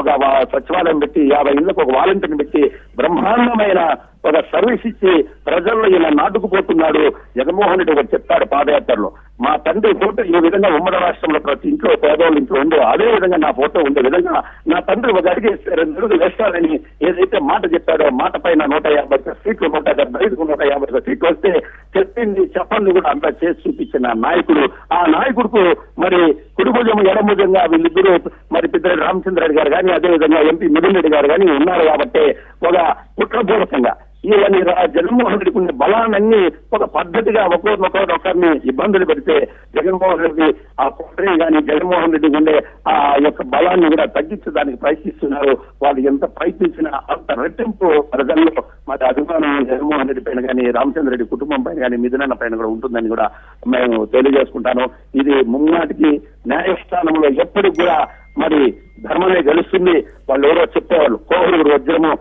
ఒక సచివాలయం పెట్టి 50 ఇళ్లకు ఒక వాలంటీర్ని పెట్టి బ్రహ్మాండమైన ఒక సర్వీస్ ఇచ్చి ప్రజల్లో ఇలా నాటుకుపోతున్నాడు. జగన్మోహన్ రెడ్డి ఒకటి చెప్తాడు పాదయాత్రలో, మా తండ్రి ఫోటో ఈ విధంగా ఉమ్మడి రాష్ట్రంలో ప్రతి ఇంట్లో పేదవాళ్ళ ఇంట్లో ఉందో అదే విధంగా నా ఫోటో ఉండే విధంగా నా తండ్రి ఒక అడిగి 2 అడుగులు వేస్తాడని ఏదైతే మాట చెప్పాడో మాట పైన 150 సీట్లు 150 సీట్లు వస్తే చెప్పింది చెప్పండి కూడా అంతా చేసి చూపించిన నాయకుడు. ఆ నాయకుడుకు మరి కుడిభుజం ఎడభుజంగా వీళ్ళిద్దరూ మరి పెద్దిరెడ్డి రామచంద్రరెడ్డి గారు కానీ అదేవిధంగా ఎంపీ మిథున్ రెడ్డి గారు కానీ ఉన్నారు. కాబట్టి ఒక కుట్రపూర్వకంగా ఇవన్నీ జగన్మోహన్ రెడ్డికి ఉండే బలాన్ని ఒక పద్ధతిగా ఒకరిని ఇబ్బందులు పెడితే జగన్మోహన్ రెడ్డి ఆ కుట్రని కానీ జగన్మోహన్ రెడ్డికి ఉండే ఆ యొక్క బలాన్ని కూడా తగ్గించడానికి ప్రయత్నిస్తున్నారు. వాళ్ళు ఎంత ప్రయత్నించినా అంత రెట్టింపు ప్రజల్లో మరి అభిమానం జగన్మోహన్ రెడ్డి పైన కానీ రామచంద్ర రెడ్డి కుటుంబం పైన కానీ మిథునన్న పైన కూడా ఉంటుందని కూడా మేము తెలియజేసుకుంటాను. ఇది ముమ్మాటికి న్యాయస్థానంలో ఎప్పటికి కూడా మరి ధర్మమే గెలుస్తుంది. వాళ్ళు ఎవరో చెప్పేవాళ్ళు కోహ్లూరు వజ్రము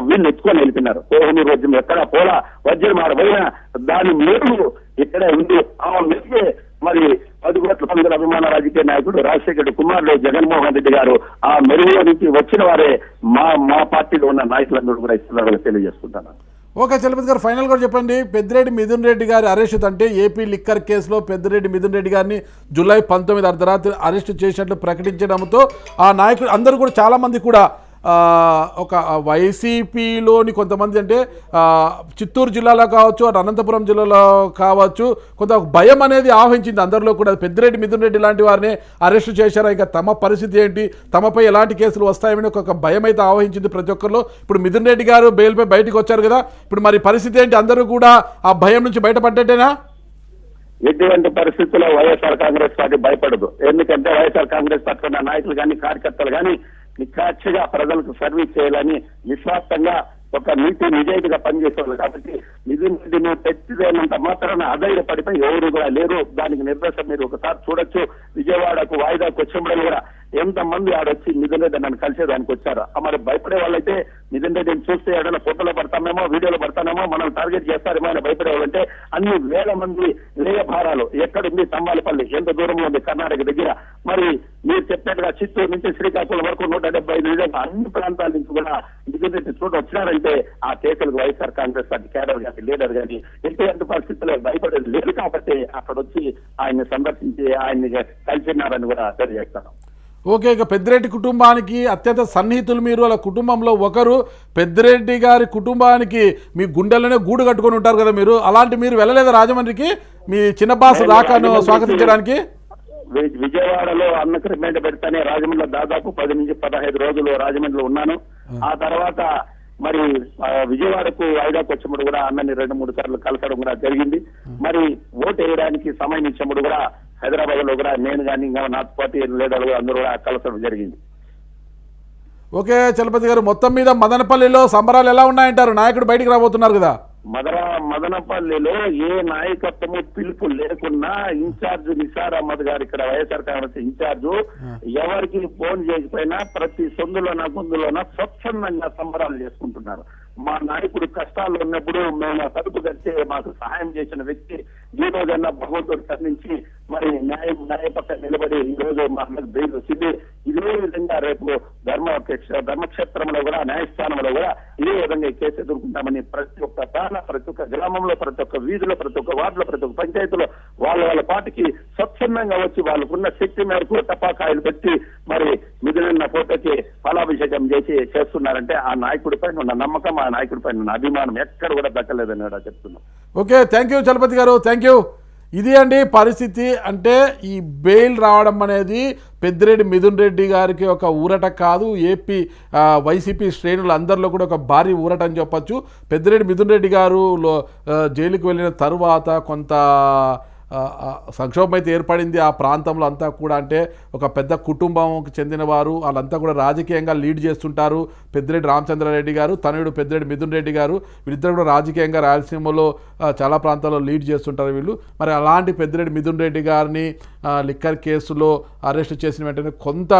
వీళ్ళు ఎత్తుకొని వెళ్ళిపోయినారు. కోహ్లూరు వజ్రం ఎక్కడ పోలా, వజ్రం ఆడ పోయినా దాని మెరుగు ఇక్కడే ఉంది. ఆ మెరుగే మరి 10 కోట్ల మంది అభిమాన రాజకీయ నాయకుడు రాజశేఖర రెడ్డి కుమారుడు జగన్మోహన్ రెడ్డి గారు ఆ మెరుగు నుంచి వచ్చిన వారే మా పార్టీలో ఉన్న నాయకులందరూ కూడా ఇస్తున్నారని తెలియజేసుకుంటాను. ఓకే చలపతి గారు, ఫైనల్ కూడా చెప్పండి. పెద్దిరెడ్డి మిథున్ రెడ్డి గారి అరెస్ట్ అంటే ఏపీ లిక్కర్ కేసులో పెద్దిరెడ్డి మిథున్ రెడ్డి గారిని జూలై 19 అర్ధరాత్రి అరెస్ట్ చేసినట్లు ప్రకటించడంతో ఆ నాయకులు అందరూ కూడా చాలామంది కూడా ఒక వైసీపీలోని కొంతమంది అంటే చిత్తూరు జిల్లాలో కావచ్చు, అటు అనంతపురం జిల్లాలో కావచ్చు, కొంత భయం అనేది ఆవహించింది అందరిలో కూడా. పెద్దిరెడ్డి మిథున్ రెడ్డి లాంటి వారిని అరెస్ట్ చేశారా, ఇంకా తమ పరిస్థితి ఏంటి, తమపై ఎలాంటి కేసులు వస్తాయని ఒక భయం అయితే ఆవహించింది ప్రతి ఒక్కరిలో. ఇప్పుడు మిథున్ రెడ్డి గారు బెయిల్పై బయటకు వచ్చారు కదా, ఇప్పుడు మరి పరిస్థితి ఏంటి? అందరూ కూడా ఆ భయం నుంచి బయటపడ్డట్టేనా? ఎటువంటి పరిస్థితుల్లో వైఎస్ఆర్ కాంగ్రెస్ పార్టీ భయపడదు. ఎందుకంటే వైఎస్ఆర్ కాంగ్రెస్ పార్టీ ఉన్న నాయకులు కానీ కార్యకర్తలు కానీ నిఖార్చిగా ప్రజలకు సర్వీస్ చేయాలని నిస్వార్థంగా ఒక నీతి నిజాయితీగా పనిచేసేవాళ్ళు. కాబట్టి మిథున్ రెడ్డిని తెచ్చిదేనంత మాత్రాన అధైర్యపడిపోయి ఎవరు కూడా లేరు. దానికి నిర్దేశం మీరు ఒకసారి చూడొచ్చు. విజయవాడకు వాయిదాకు వచ్చినప్పుడు కూడా ఎంతమంది ఆడొచ్చి మిథున్ రెడ్డి నన్ను కలిసేదానికి వచ్చారు. మరి భయపడే వాళ్ళైతే మిథున్ రెడ్డిని చూస్తే ఏదైనా ఫోటోలో పడతామేమో, వీడియోలో పడతామేమో, మనం టార్గెట్ చేస్తారేమో అని భయపడే వాళ్ళంటే అన్ని వేల మంది లేయ భారాలు ఎక్కడుంది తంబాలపల్లి ఎంత దూరంలో ఉంది కర్ణాటక దగ్గర. మరి మీరు చెప్పినట్టుగా చిత్తూరు నుంచి శ్రీకాకుళం వరకు 175 అన్ని ప్రాంతాల నుంచి కూడా మిథున్ రెడ్డి చోట వచ్చినారంటే ఆ కేసులకు వైఎస్ఆర్ కాంగ్రెస్ పార్టీ కేడర్ కానీ లీడర్ కానీ ఎటువంటి పరిస్థితుల్లో భయపడేది లేదు. కాబట్టి అక్కడ వచ్చి ఆయన్ని సందర్శించి ఆయన్ని కలిసినారని కూడా తెలియజేస్తాను. ఓకే, ఇక పెద్దిరెడ్డి కుటుంబానికి అత్యంత సన్నిహితులు మీరు, వాళ్ళ కుటుంబంలో ఒకరు. పెద్దిరెడ్డి గారి కుటుంబానికి మీ గుండెల్లోనే గూడు కట్టుకొని ఉంటారు కదా మీరు, అలాంటి మీరు వెళ్ళలేదా రాజమండ్రికి మీ చిన్న బాస్ రాకను స్వాగతించడానికి? విజయవాడలో అన్న క్రిమేట పెడతానే రాజమండ్రిలో దాదాపు 10 నుంచి 15 రోజులు రాజమండ్రిలో ఉన్నాను. ఆ తర్వాత మరి విజయవాడకు వాయిదాకు వచ్చినప్పుడు కూడా అన్నని 2-3 సార్లు కలసడం కూడా జరిగింది. మరి ఓటు వేయడానికి సమయం ఇచ్చినప్పుడు కూడా హైదరాబాద్ లో కూడా నేను కానీ ఇంకా నార్త్ పార్టీ లీడర్లు అందరూ కూడా కలసడం జరిగింది. ఓకే చలపతి గారు, మొత్తం మీద మదనపల్లిలో సంబరాలు ఎలా ఉన్నాయంటారు? నాయకుడు బయటికి రాబోతున్నారు కదా. మదనపల్లిలో ఏ నాయకత్వము పిలుపు లేకున్నా ఇన్ఛార్జ్ నిసార్ అహ్మద్ గారు, ఇక్కడ వైఎస్ఆర్ కాంగ్రెస్ ఇన్ఛార్జ్, ఎవరికి ఫోన్ చేయకపోయినా ప్రతి సొందులోన గొంతులోన స్వచ్ఛందంగా సంబరాలు చేసుకుంటున్నారు. మా నాయకుడు కష్టాల్లో ఉన్నప్పుడు మేము తలుపు కట్టి మాకు సహాయం చేసిన వ్యక్తి ఈ రోజన్నా భగవంతుడు కర్ణించి మరి న్యాయ పక్క నిలబడి ఈ రోజు మా బెయిల్ వచ్చింది. ఇదే విధంగా రేపు ధర్మక్షేత్రంలో కూడా న్యాయస్థానంలో కూడా ఇదే విధంగా ఈ కేసు ఎదుర్కొంటామని ప్రతి ఒక్క తాన, ప్రతి ఒక్క గ్రామంలో, ప్రతి ఒక్క వీధిలో, ప్రతి ఒక్క వార్డులో, ప్రతి ఒక్క పంచాయతీలో వాళ్ళ పార్టీకి స్వచ్ఛందంగా వచ్చి వాళ్ళకున్న శక్తి మేరకు టపాకాయలు పెట్టి మరి మిగిలిన ఫోటోకి ఫలాభిషేకం చేస్తున్నారంటే ఆ నాయకుడి పైన ఉన్న నమ్మకం, ఆ నాయకుడి పైన ఉన్న అభిమానం ఎక్కడ కూడా దక్కలేదని కూడా చెప్తున్నాం. ఓకే, థ్యాంక్ యూ చలపతి గారు, థ్యాంక్ యూ. ఇది అండి పరిస్థితి. అంటే ఈ బెయిల్ రావడం అనేది పెద్దిరెడ్డి మిథున్ రెడ్డి గారికి ఒక ఊరట కాదు, ఏపీ వైసీపీ శ్రేణులు అందరిలో కూడా ఒక భారీ ఊరట అని చెప్పచ్చు. పెద్దిరెడ్డి మిథున్ రెడ్డి గారు జైలుకి వెళ్ళిన తరువాత కొంత సంక్షోభం అయితే ఏర్పడింది ఆ ప్రాంతంలో అంతా కూడా. అంటే ఒక పెద్ద కుటుంబంకి చెందిన వారు, వాళ్ళంతా కూడా రాజకీయంగా లీడ్ చేస్తుంటారు. పెద్దిరెడ్డి రామచంద్రారెడ్డి గారు, తనయుడు పెద్దిరెడ్డి మిథున్ రెడ్డి గారు, వీళ్ళిద్దరు కూడా రాజకీయంగా రాయలసీమలో చాలా ప్రాంతాల్లో లీడ్ చేస్తుంటారు వీళ్ళు. మరి అలాంటి పెద్దిరెడ్డి మిథున్ రెడ్డి గారిని లిక్కర్ కేసులో అరెస్ట్ చేసిన వెంటనే కొంత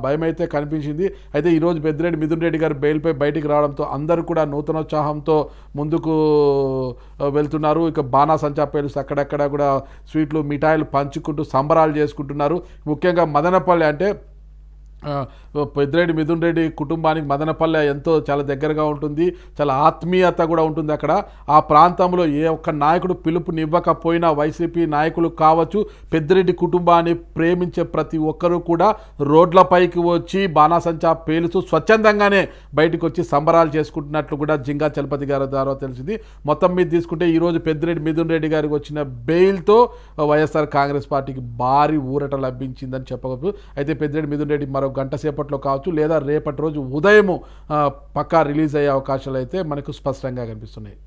భయం అయితే కనిపించింది. అయితే ఈరోజు పెద్దిరెడ్డి మిథున్ రెడ్డి గారు బెయిల్పై బయటికి రావడంతో అందరూ కూడా నూతనోత్సాహంతో ముందుకు వెళ్తున్నారు. ఇక బాణాసంచా పేలుస్తూ అక్కడక్కడ కూడా స్వీట్లు, మిఠాయిలు పంచుకుంటూ సంబరాలు చేసుకుంటున్నారు. ముఖ్యంగా మదనపల్లి అంటే పెద్దిరెడ్డి మిథున్ రెడ్డి కుటుంబానికి మదనపల్లె ఎంతో చాలా దగ్గరగా ఉంటుంది, చాలా ఆత్మీయత కూడా ఉంటుంది అక్కడ. ఆ ప్రాంతంలో ఏ ఒక్క నాయకుడు పిలుపునివ్వకపోయినా వైసీపీ నాయకులు కావచ్చు, పెద్దిరెడ్డి కుటుంబాన్ని ప్రేమించే ప్రతి ఒక్కరూ కూడా రోడ్లపైకి వచ్చి బాణాసంచా పేలుస్తూ స్వచ్ఛందంగానే బయటకు వచ్చి సంబరాలు చేసుకుంటున్నట్లు కూడా జింగా చలపతి గారి ద్వారా తెలిసింది. మొత్తం మీద తీసుకుంటే ఈరోజు పెద్దిరెడ్డి మిథున్ రెడ్డి గారికి వచ్చిన బెయిల్తో వైఎస్ఆర్ కాంగ్రెస్ పార్టీకి భారీ ఊరట లభించిందని చెప్పవచ్చు. అయితే పెద్దిరెడ్డి మిథున్ రెడ్డి మరో గంట సేపట్లో కావచ్చు లేదా రేపటి రోజు ఉదయము పక్కా రిలీజ్ అయ్యే అవకాశాలు అయితే మనకు స్పష్టంగా కనిపిస్తున్నాయి.